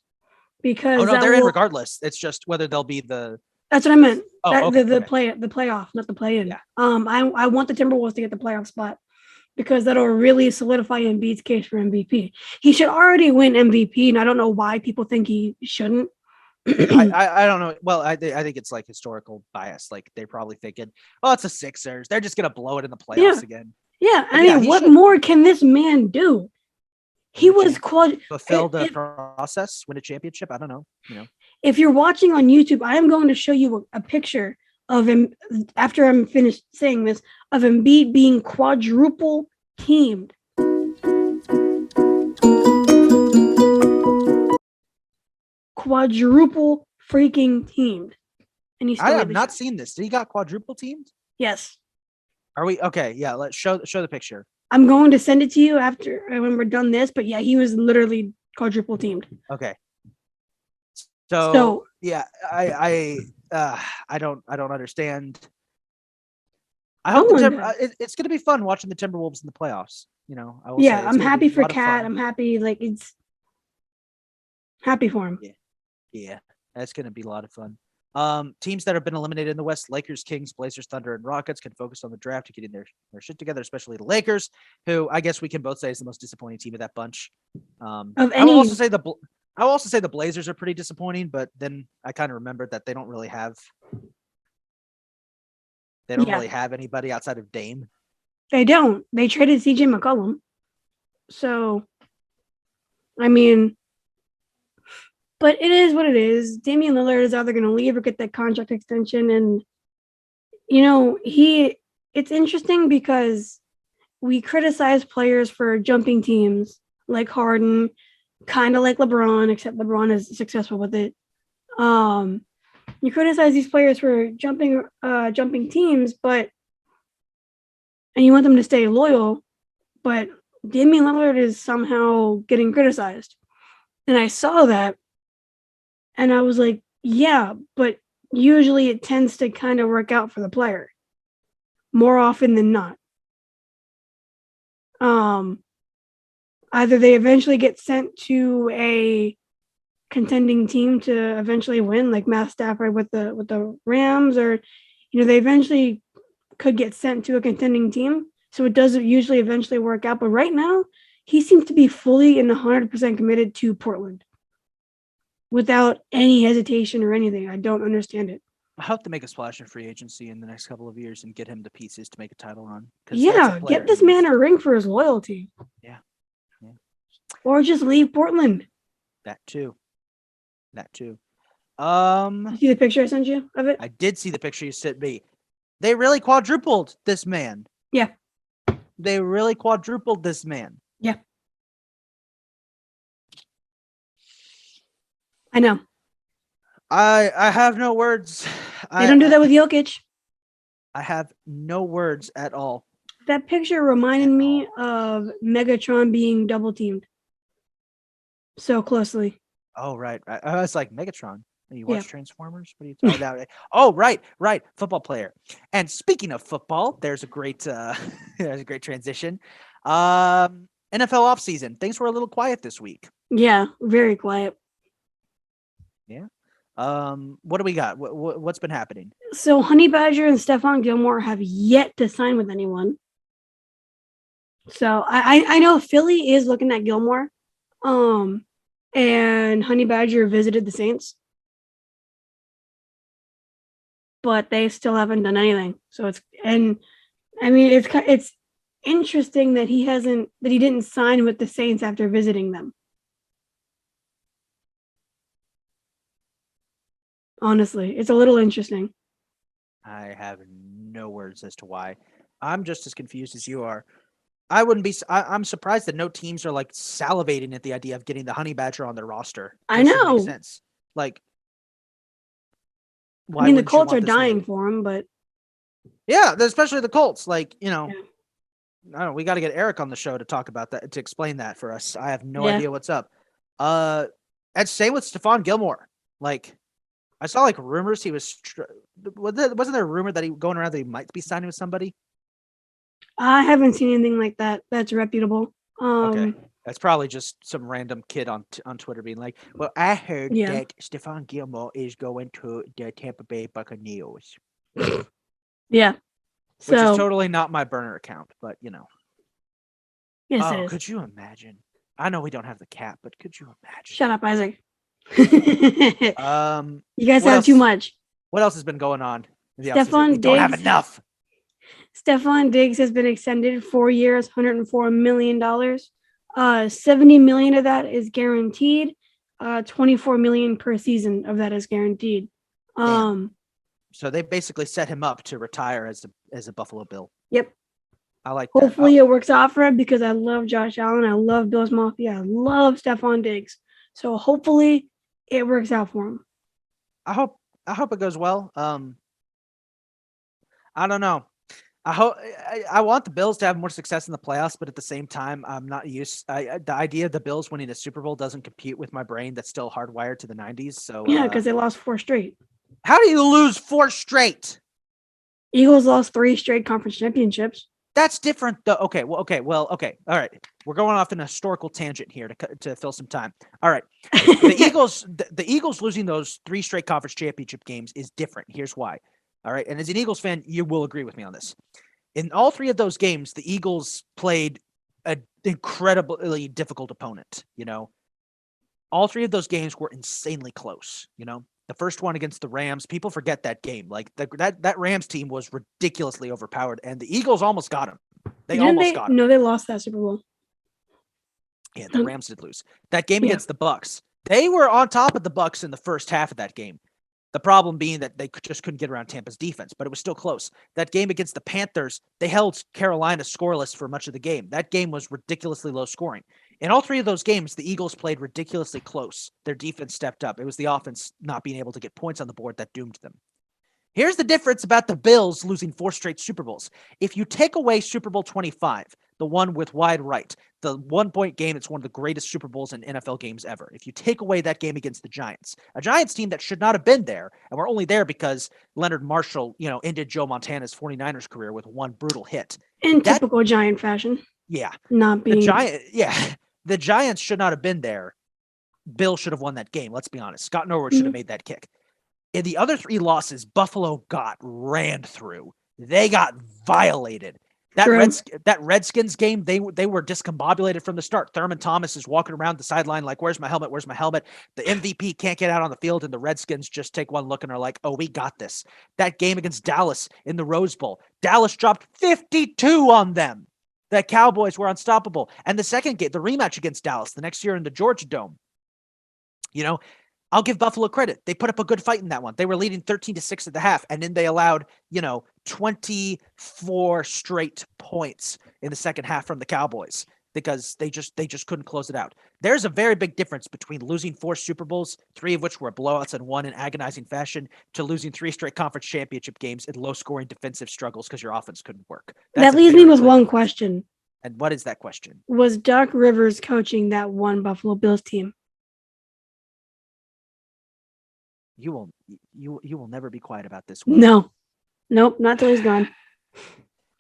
because they're in regardless. It's just whether they'll be the. That's what I meant. The playoff, not the play-in. Yeah. I want the Timberwolves to get the playoff spot because that'll really solidify Embiid's case for MVP. He should already win MVP, and I don't know why people think he shouldn't. I don't know. Well, I think it's like historical bias. Like they're probably thinking, "Oh, it's the Sixers. They're just gonna blow it in the playoffs again." Yeah, I mean, what more can this man do? He was fulfill the process, win a championship. I don't know. You know, if you're watching on YouTube, I am going to show you a picture of him after I'm finished saying this of Embiid being quadruple teamed. Quadruple freaking teamed. And he's. I have not seen this. Did he got quadruple teamed? Yes. Are we okay? Yeah. Let's show the picture. I'm going to send it to you after when we're done this. But yeah, he was literally quadruple teamed. Okay. So yeah, I don't understand. I hope it's going to be fun watching the Timberwolves in the playoffs. You know, I'm happy for Cat. I'm happy, it's happy for him. Yeah, that's going to be a lot of fun. Teams that have been eliminated in the West: Lakers, Kings, Blazers, Thunder, and Rockets can focus on the draft to getting their shit together, especially the Lakers, who I guess we can both say is the most disappointing team of that bunch. I will also say the Blazers are pretty disappointing, but then I kind of remembered that they don't really have anybody outside of Dame. They don't. They traded CJ McCollum. So, I mean, but it is what it is. Damian Lillard is either going to leave or get that contract extension. And, you know, it's interesting because we criticize players for jumping teams like Harden, kind of like LeBron, except LeBron is successful with it. You criticize these players for jumping teams, and you want them to stay loyal, but Damian Lillard is somehow getting criticized. And I saw that, and I was like, yeah, but usually it tends to kind of work out for the player more often than not. Either they eventually get sent to a contending team to eventually win, like Matt Stafford with the Rams, or they eventually could get sent to a contending team. So it doesn't usually eventually work out. But right now, he seems to be fully and 100% committed to Portland. without any hesitation or anything. I don't understand it. I hope to make a splash in free agency in the next couple of years and get him to pieces to make a title run. Yeah, get this man a ring for his loyalty. Yeah. Or just leave Portland. That too. You see the picture I sent you of it? I did see the picture you sent me. They really quadrupled this man. Yeah. They really quadrupled this man. Yeah. I know. I have no words. They don't do that with Jokic. I have no words at all. That picture reminded me of Megatron being double teamed so closely. Oh, right. I was like, Megatron. You watch Transformers? What are you talking about? Oh, right. Football player. And speaking of football, there's a great transition. NFL offseason. Things were a little quiet this week. Yeah, very quiet. Yeah. What do we got? What's been happening? So Honey Badger and Stephon Gilmore have yet to sign with anyone. So I know Philly is looking at Gilmore. And Honey Badger visited the Saints. But they still haven't done anything. So it's interesting that he didn't sign with the Saints after visiting them. Honestly, it's a little interesting. I have no words as to why. I'm just as confused as you are. I'm surprised that no teams are like salivating at the idea of getting the Honey Badger on their roster. I know. Makes sense. Like, I mean, the Colts are dying for him, but yeah, especially the Colts. Like, I don't know. We got to get Eric on the show to talk about that, to explain that for us. I have no idea what's up. And same with Stephon Gilmore. Like, I saw like rumors he was. Wasn't there a rumor that he going around that he might be signing with somebody? I haven't seen anything like that. That's reputable. Okay. That's probably just some random kid on Twitter being like, well, I heard that Stephon Gilmore is going to the Tampa Bay Buccaneers. Yeah. Which is totally not my burner account, but Yes, it is. Could you imagine? I know we don't have the cap, but could you imagine? Shut up, Isaac. You guys have too much. What else has been going on? Stephon Diggs. Don't have enough. Stephon Diggs has been extended 4 years, $104 million. $70 million of that is guaranteed. $24 million per season of that is guaranteed. So they basically set him up to retire as a Buffalo Bill. Yep. I like that. Hopefully it works out for him because I love Josh Allen. I love Bills Mafia. I love Stephon Diggs. So hopefully it works out for him. I hope it goes well. I don't know. I want the Bills to have more success in the playoffs, but at the same time, I'm not used. The idea of the Bills winning a Super Bowl doesn't compute with my brain. That's still hardwired to the 90s. So yeah, because they lost 4 straight. How do you lose 4 straight? Eagles lost 3 straight conference championships. That's different, though. Okay. All right. We're going off an historical tangent here to fill some time. All right. The Eagles losing those 3 straight conference championship games is different. Here's why. All right. And as an Eagles fan, you will agree with me on this. In all 3 of those games, the Eagles played an incredibly difficult opponent. All 3 of those games were insanely close. The first one against the Rams, people forget that game. Like that Rams team was ridiculously overpowered, and the Eagles almost got him. They got him. No, they lost that Super Bowl. Yeah, the Rams did lose. That game against the Bucs, they were on top of the Bucs in the first half of that game. The problem being that they just couldn't get around Tampa's defense, but it was still close. That game against the Panthers, they held Carolina scoreless for much of the game. That game was ridiculously low scoring. In all 3 of those games, the Eagles played ridiculously close. Their defense stepped up. It was the offense not being able to get points on the board that doomed them. Here's the difference about the Bills losing 4 straight Super Bowls. If you take away Super Bowl 25, the one with wide right, the 1-point game, it's one of the greatest Super Bowls in NFL games ever. If you take away that game against the Giants, a Giants team that should not have been there, and we're only there because Leonard Marshall, ended Joe Montana's 49ers career with one brutal hit. In typical Giant fashion. Yeah. The Giants should not have been there. Bill should have won that game. Let's be honest. Scott Norwood should have made that kick. In the other 3 losses, Buffalo got ran through. They got violated. That True. that Redskins game, they were discombobulated from the start. Thurman Thomas is walking around the sideline like, "Where's my helmet? Where's my helmet?" The MVP can't get out on the field, and the Redskins just take one look and are like, "Oh, we got this." That game against Dallas in the Rose Bowl, Dallas dropped 52 on them. The Cowboys were unstoppable. And the second game, the rematch against Dallas the next year in the Georgia Dome, I'll give Buffalo credit. They put up a good fight in that one. They were leading 13-6 at the half, and then they allowed, 24 straight points in the second half from the Cowboys because they just couldn't close it out. There's a very big difference between losing 4 Super Bowls, 3 of which were blowouts and 1 in agonizing fashion, to losing 3 straight conference championship games in low-scoring defensive struggles because your offense couldn't work. That leaves me with one question. And what is that question? Was Doc Rivers coaching that one Buffalo Bills team? You will never be quiet about this one. No. Nope, not till he's gone.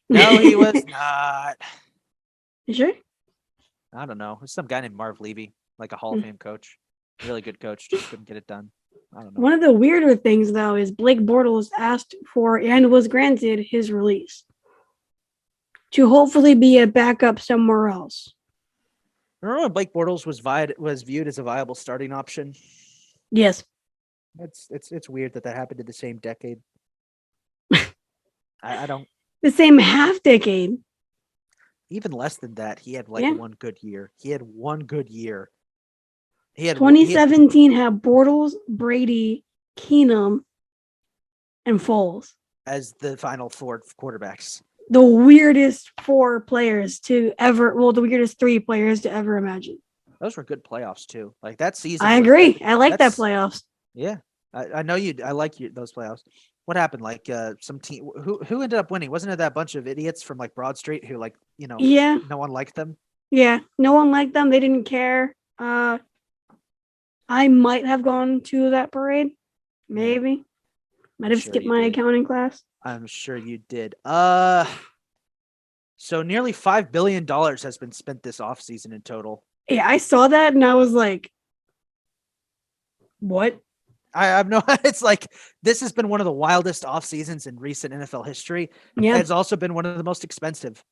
No, he was not. You sure? I don't know. There's some guy named Marv Levy, like a Hall of Fame coach. Really good coach, just couldn't get it done. I don't know. One of the weirder things, though, is Blake Bortles asked for and was granted his release to hopefully be a backup somewhere else. Remember when Blake Bortles was viewed as a viable starting option? Yes. It's weird that happened in the same decade. I don't. The same half decade. Even less than that. He had one good year. He had one good year. 2017 had Bortles, Brady, Keenum, and Foles as the final 4 quarterbacks. The weirdest 4 players to ever. Well, the weirdest 3 players to ever imagine. Those were good playoffs too. Like that season. I agree. I like that playoffs. Yeah, I know you. I like those playoffs. What happened? Like some team who ended up winning? Wasn't it that bunch of idiots from like Broad Street who Yeah. No one liked them. Yeah, no one liked them. They didn't care. I might have gone to that parade. Maybe. Might have skipped my accounting class. I'm sure you did. So nearly $5 billion has been spent this offseason in total. Yeah, I saw that and I was like, what? I have no. It's like this has been one of the wildest off seasons in recent NFL history. Yeah, it's also been one of the most expensive.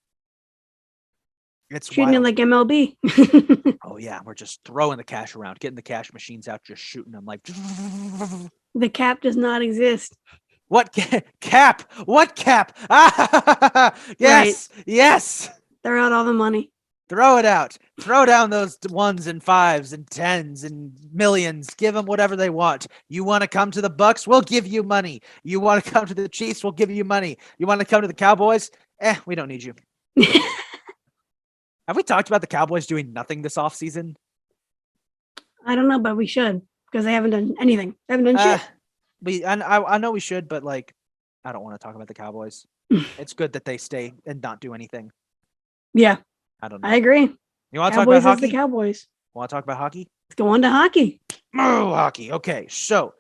It's treating wild. it like MLB. Oh yeah, we're just throwing the cash around, getting the cash machines out, just shooting them like. The cap does not exist. What cap? What cap? Ah, yes, right. Yes. Throw out all the money. Throw it out. Throw down those 1s and 5s and 10s and millions. Give them whatever they want. You want to come to the Bucks? We'll give you money. You want to come to the Chiefs? We'll give you money. You want to come to the Cowboys? We don't need you. Have we talked about the Cowboys doing nothing this offseason? I don't know, but we should because they haven't done anything. They haven't done shit. I know we should, but I don't want to talk about the Cowboys. It's good that they stay and not do anything. Yeah. I don't know. I agree. You want to talk about hockey? The Cowboys. Want to talk about hockey? Let's go on to hockey. Oh, hockey. Okay. So,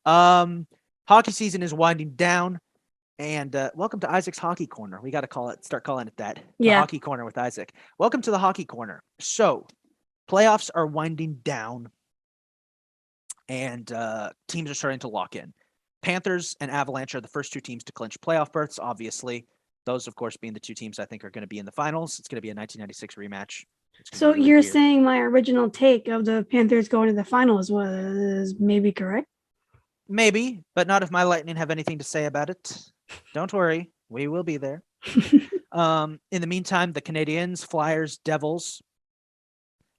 hockey season is winding down. And welcome to Isaac's Hockey Corner. We got to start calling it that. Yeah. The Hockey Corner with Isaac. Welcome to the Hockey Corner. So, playoffs are winding down. And teams are starting to lock in. Panthers and Avalanche are the first 2 teams to clinch playoff berths, obviously. Those, of course, being the 2 teams I think are going to be in the finals. It's going to be a 1996 rematch. So really you're saying my original take of the Panthers going to the finals was maybe correct? Maybe, but not if my Lightning have anything to say about it. Don't worry. We will be there. In the meantime, the Canadiens, Flyers, Devils,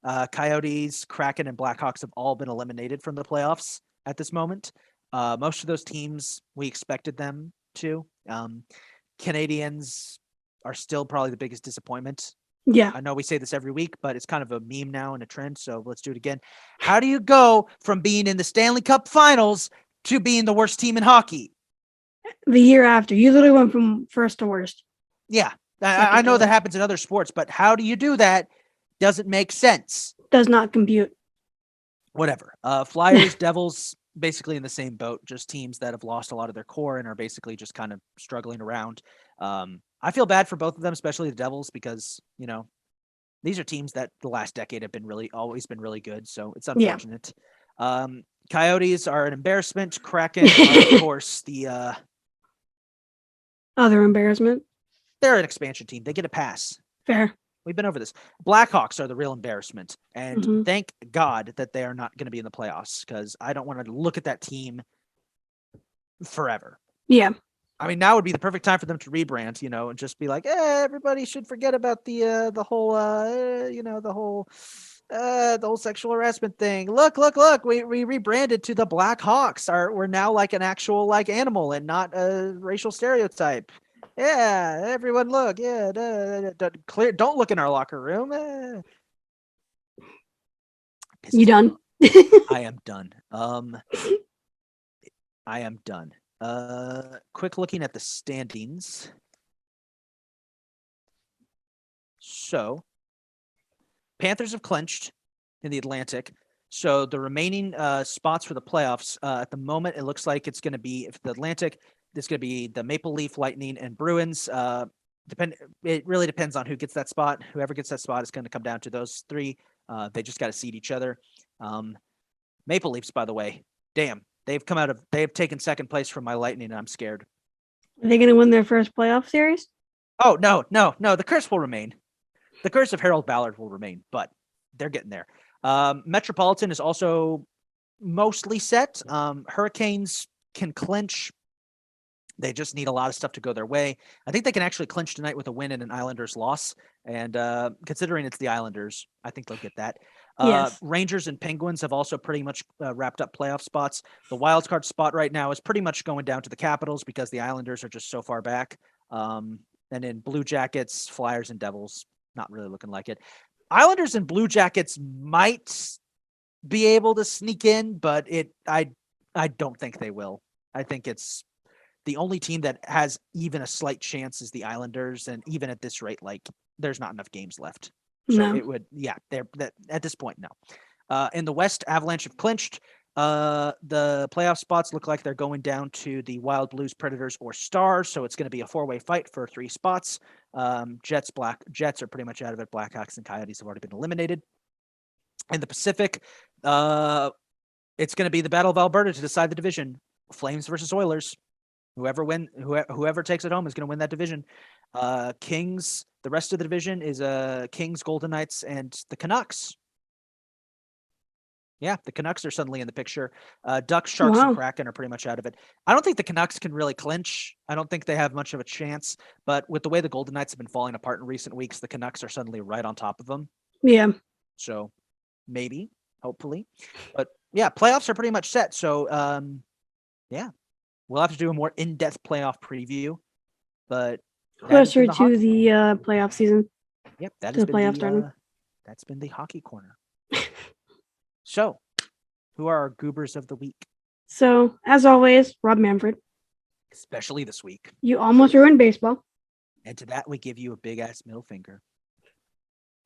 Coyotes, Kraken, and Blackhawks have all been eliminated from the playoffs at this moment. Most of those teams, we expected them to. Canadiens are still probably the biggest disappointment. Yeah. I know we say this every week, but it's kind of a meme now and a trend, so let's do it again. How do you go from being in the Stanley Cup Finals to being the worst team in hockey? The year after. You literally went from first to worst. Yeah. I know that happens in other sports, but how do you do that? Doesn't make sense. Does not compute. Whatever. Flyers, Devils, basically in the same boat, just teams that have lost a lot of their core and are basically just kind of struggling around. I feel bad for both of them, especially the Devils, because, these are teams that the last decade have always been really good. So it's unfortunate. Yeah. Coyotes are an embarrassment. Kraken are, of course, the other embarrassment. They're an expansion team. They get a pass. Fair. We've been over this. Blackhawks are the real embarrassment. And Mhm. thank God that they are not going to be in the playoffs, because I don't want to look at that team forever. Yeah. I mean, now would be the perfect time for them to rebrand, and just be like, everybody should forget about the whole, the whole sexual harassment thing. Look, we rebranded to the Blackhawks. We're now like an actual like animal and not a racial stereotype. Yeah, everyone look. Yeah, clear. Don't look in our locker room. You done? I am done. I am done. Quick looking at the standings. So, Panthers have clinched in the Atlantic. So the remaining spots for the playoffs at the moment, it looks like it's going to be, if the Atlantic, it's going to be the Maple Leaf, Lightning, and Bruins. It really depends on who gets that spot. Whoever gets that spot is going to come down to those three. They just got to seed each other. Maple Leafs, by the way, damn, they've taken second place from my Lightning, and I'm scared. Are they going to win their first playoff series? Oh, no. The curse will remain. The curse of Harold Ballard will remain, but they're getting there. Metropolitan is also mostly set. Hurricanes can clinch. They just need a lot of stuff to go their way. I think they can actually clinch tonight with a win and an Islanders loss. And considering it's the Islanders, I think they'll get that. Yes. Rangers and Penguins have also pretty much wrapped up playoff spots. The wild card spot right now is pretty much going down to the Capitals because the Islanders are just so far back. And then Blue Jackets, Flyers, and Devils, not really looking like it. Islanders and Blue Jackets might be able to sneak in, but I don't think they will. I think it's the only team that has even a slight chance is the Islanders, and even at this rate, like there's not enough games left. So it would, they're at this point, no. In the West, Avalanche have clinched. The playoff spots look like they're going down to the Wild, Blues, Predators, or Stars. So it's going to be a 4-way fight for 3 spots. Jets are pretty much out of it. Blackhawks and Coyotes have already been eliminated. In the Pacific, it's going to be the Battle of Alberta to decide the division. Flames versus Oilers. Whoever takes it home is going to win that division. Kings. The rest of the division is Kings, Golden Knights, and the Canucks. Yeah, the Canucks are suddenly in the picture. Ducks, Sharks, and Kraken are pretty much out of it. I don't think the Canucks can really clinch. I don't think they have much of a chance. But with the way the Golden Knights have been falling apart in recent weeks, the Canucks are suddenly right on top of them. Yeah. So maybe, hopefully. But yeah, playoffs are pretty much set. So yeah, we'll have to do a more in-depth playoff preview. But closer to the playoff season. Yep, that's been the hockey corner. So, who are our goobers of the week? So, as always, Rob Manfred. Especially this week. You almost ruined baseball. And to that, we give you a big-ass middle finger.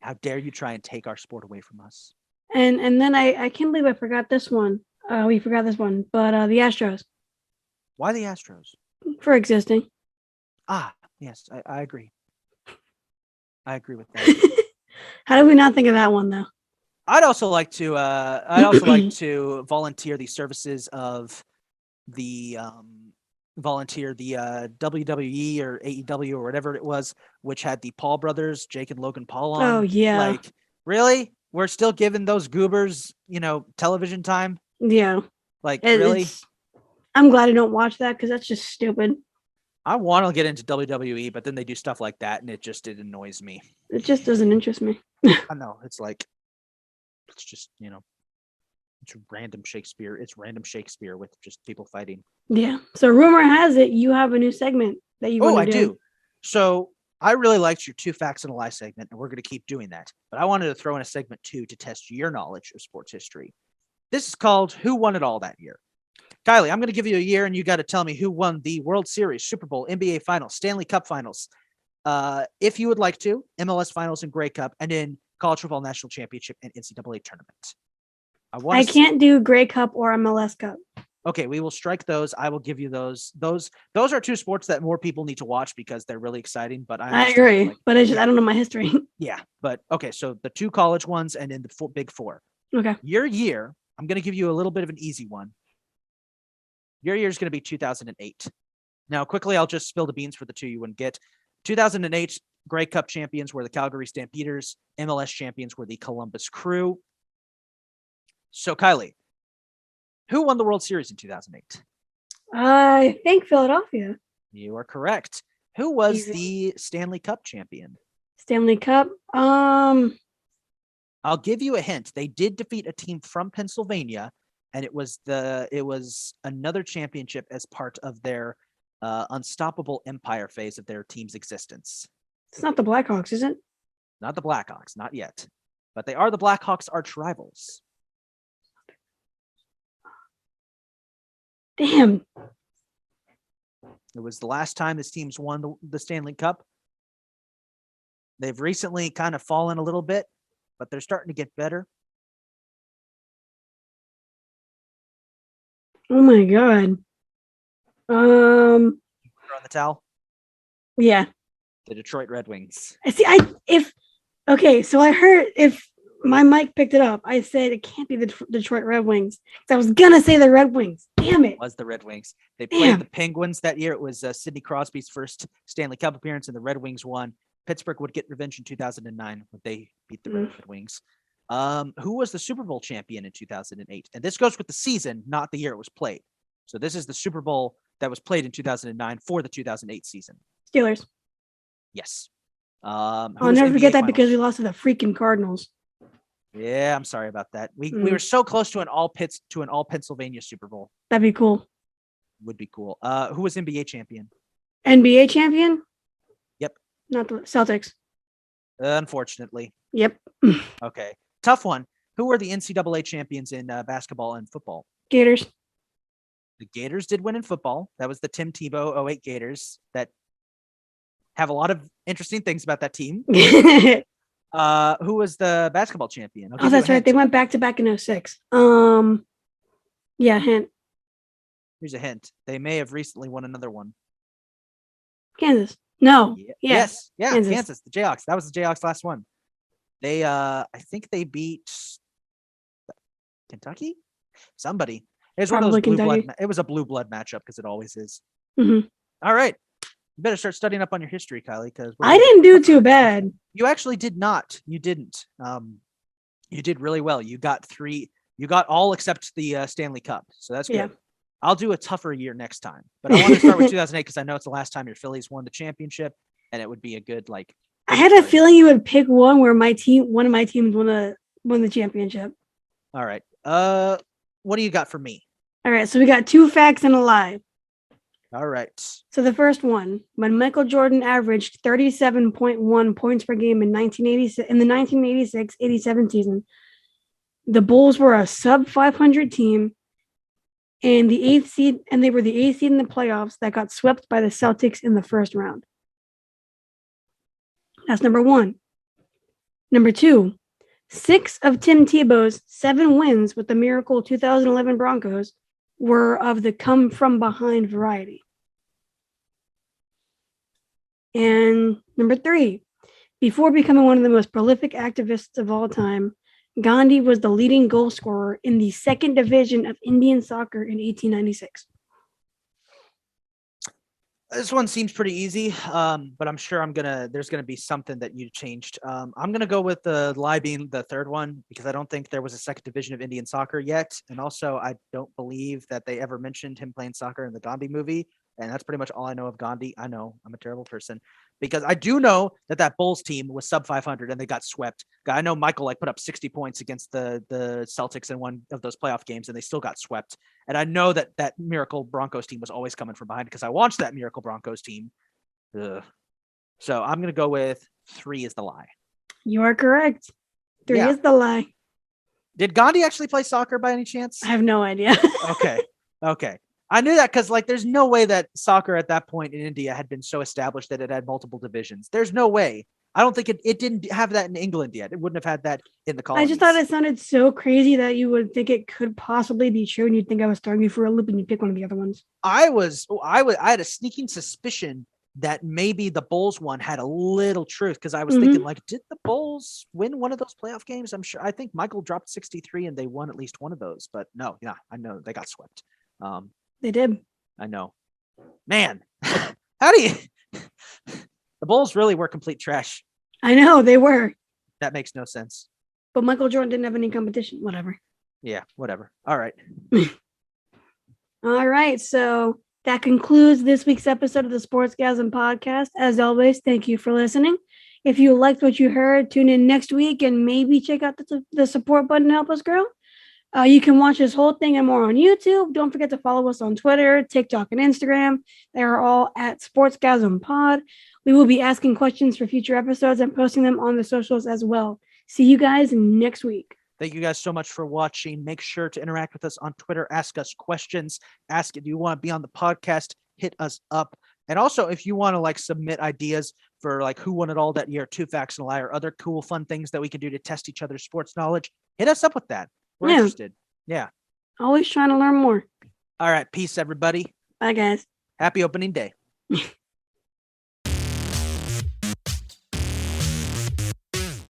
How dare you try and take our sport away from us? And then I can't believe I forgot this one. We forgot this one. But the Astros. Why the Astros? For existing. Ah, yes, I agree. I agree with that. How did we not think of that one, though? I'd also like to volunteer the services of the WWE or AEW or whatever it was, which had the Paul brothers, Jake and Logan Paul on. Oh yeah. Like, really? We're still giving those goobers, television time? Yeah. Like, really? I'm glad I don't watch that because that's just stupid. I want to get into WWE, but then they do stuff like that, and it annoys me. It just doesn't interest me. I know. It's like, it's just, it's random Shakespeare. It's random Shakespeare with just people fighting. Yeah. So rumor has it you have a new segment that you want to do. I do. So I really liked your 2 facts and a lie segment, and we're going to keep doing that. But I wanted to throw in a segment 2 to test your knowledge of sports history. This is called Who Won It All That Year? Kylie, I'm going to give you a year, and you got to tell me who won the World Series, Super Bowl, NBA Finals, Stanley Cup Finals. If you would like to, MLS Finals and Grey Cup, and in College Football National Championship and NCAA Tournament. I can't do Grey Cup or MLS Cup. Okay, we will strike those. I will give you those. Those are 2 sports that more people need to watch because they're really exciting. But I agree. But I don't know my history. Yeah, but okay. So the 2 college ones and then the Big 4. Okay. Your year, I'm going to give you a little bit of an easy one. Your year is going to be 2008. Now, quickly, I'll just spill the beans for the 2 you wouldn't get. 2008 Grey Cup champions were the Calgary Stampeders. MLS champions were the Columbus Crew. So, Kylee, who won the World Series in 2008? I think Philadelphia. You are correct. Who was Easy. the Stanley Cup champion? Stanley Cup. I'll give you a hint. They did defeat a team from Pennsylvania, and it was another championship as part of their unstoppable empire phase of their team's existence. It's not the Blackhawks, is it? Not the Blackhawks, not yet. But they are the Blackhawks' arch rivals. Damn. It was the last time this team's won the Stanley Cup. They've recently kind of fallen a little bit, but they're starting to get better. Oh my god. On the towel. Yeah. The Detroit Red Wings. So I heard if my mic picked it up, I said it can't be the Detroit Red Wings. I was gonna say the Red Wings. Damn it. It was the Red Wings. They played the Penguins that year. It was Sidney Crosby's first Stanley Cup appearance, and the Red Wings won. Pittsburgh would get revenge in 2009 when they beat the Red Wings. Who was the Super Bowl champion in 2008? And this goes with the season, not the year it was played. So this is the Super Bowl that was played in 2009 for the 2008 season. Steelers. Yes. I'll never forget that because we lost to the freaking Cardinals. Yeah, I'm sorry about that. We were so close to an all Pennsylvania Super Bowl. That'd be cool. Would be cool. Who was NBA champion? NBA champion? Yep. Not the Celtics. Unfortunately. Yep. Okay. Tough one. Who were the NCAA champions in basketball and football? Gators. The Gators did win in football. That was the Tim Tebow 08 Gators that have a lot of interesting things about that team. Who was the basketball champion? Oh, that's right. They went back-to-back in 06. Yeah, hint. Here's a hint. They may have recently won another one. Kansas. No. Yeah. Yeah. Yes. Yeah, Kansas. The Jayhawks. That was the Jayhawks' last one. They, I think they beat Kentucky? Somebody. It was one of those blue blood. It was a blue blood matchup because it always is. Mm-hmm. All right. You better start studying up on your history, Kylee, because I didn't do too bad. You actually did not. You didn't. You did really well. You got all except the Stanley Cup. So that's good. Yeah. I'll do a tougher year next time. But I want to start with 2008 because I know it's the last time your Phillies won the championship, and it would be a good I had a feeling you would pick one where one of my teams won the championship. All right. What do you got for me? All right. So we got 2 facts and a lie. All right. So the first one, when Michael Jordan averaged 37.1 points per game in the 1986-87 season, the Bulls were a sub 500 team and they were the 8th seed in the playoffs that got swept by the Celtics in the first round. That's number 1. Number 2, 6 of Tim Tebow's 7 wins with the Miracle 2011 Broncos were of the come from behind variety. And number 3, before becoming one of the most prolific activists of all time, Gandhi was the leading goal scorer in the 2nd division of Indian soccer in 1896. This one seems pretty easy, but I'm sure there's gonna be something that you changed. I'm gonna go with the lie being the third one because I don't think there was a 2nd division of Indian soccer yet, and also I don't believe that they ever mentioned him playing soccer in the Gandhi movie, and that's pretty much all I know of Gandhi. I know I'm a terrible person because I do know that Bulls team was sub 500 and they got swept. I know Michael put up 60 points against the Celtics in one of those playoff games and they still got swept. And I know that Miracle Broncos team was always coming from behind because I watched that Miracle Broncos team. Ugh. So I'm going to go with 3 is the lie. You are correct. 3 is the lie. Did Gandhi actually play soccer by any chance? I have no idea. Okay. I knew that because there's no way that soccer at that point in India had been so established that it had multiple divisions. There's no way. I don't think it didn't have that in England yet. It wouldn't have had that in the colonies. I just thought it sounded so crazy that you would think it could possibly be true, and you'd think I was throwing you for a loop, and you pick one of the other ones. I had a sneaking suspicion that maybe the Bulls one had a little truth because I was thinking did the Bulls win one of those playoff games? I think Michael dropped 63 and they won at least one of those, but no, yeah, I know they got swept. They did. I know, man. How do you? The Bulls really were complete trash. I know they were, That makes no sense. but Michael Jordan didn't have any competition. Whatever. Yeah, whatever. All right. All right. So that concludes this week's episode of the Sportsgasm Podcast. As always, thank you for listening. If you liked what you heard, tune in next week and maybe check out the support button to help us grow. You can watch this whole thing and more on YouTube. Don't forget to follow us on Twitter, TikTok, and Instagram. They are all at Sportsgasm Pod. We will be asking questions for future episodes and posting them on the socials as well. See you guys next week. Thank you guys so much for watching. Make sure to interact with us on Twitter. Ask us questions. Ask if you want to be on the podcast. Hit us up. And also, if you want to like submit ideas for like who won it all that year, 2 Facts and a Lie, or other cool, fun things that we can do to test each other's sports knowledge, hit us up with that. We're interested. Yeah. Always trying to learn more. All right. Peace, everybody. Bye, guys. Happy opening day.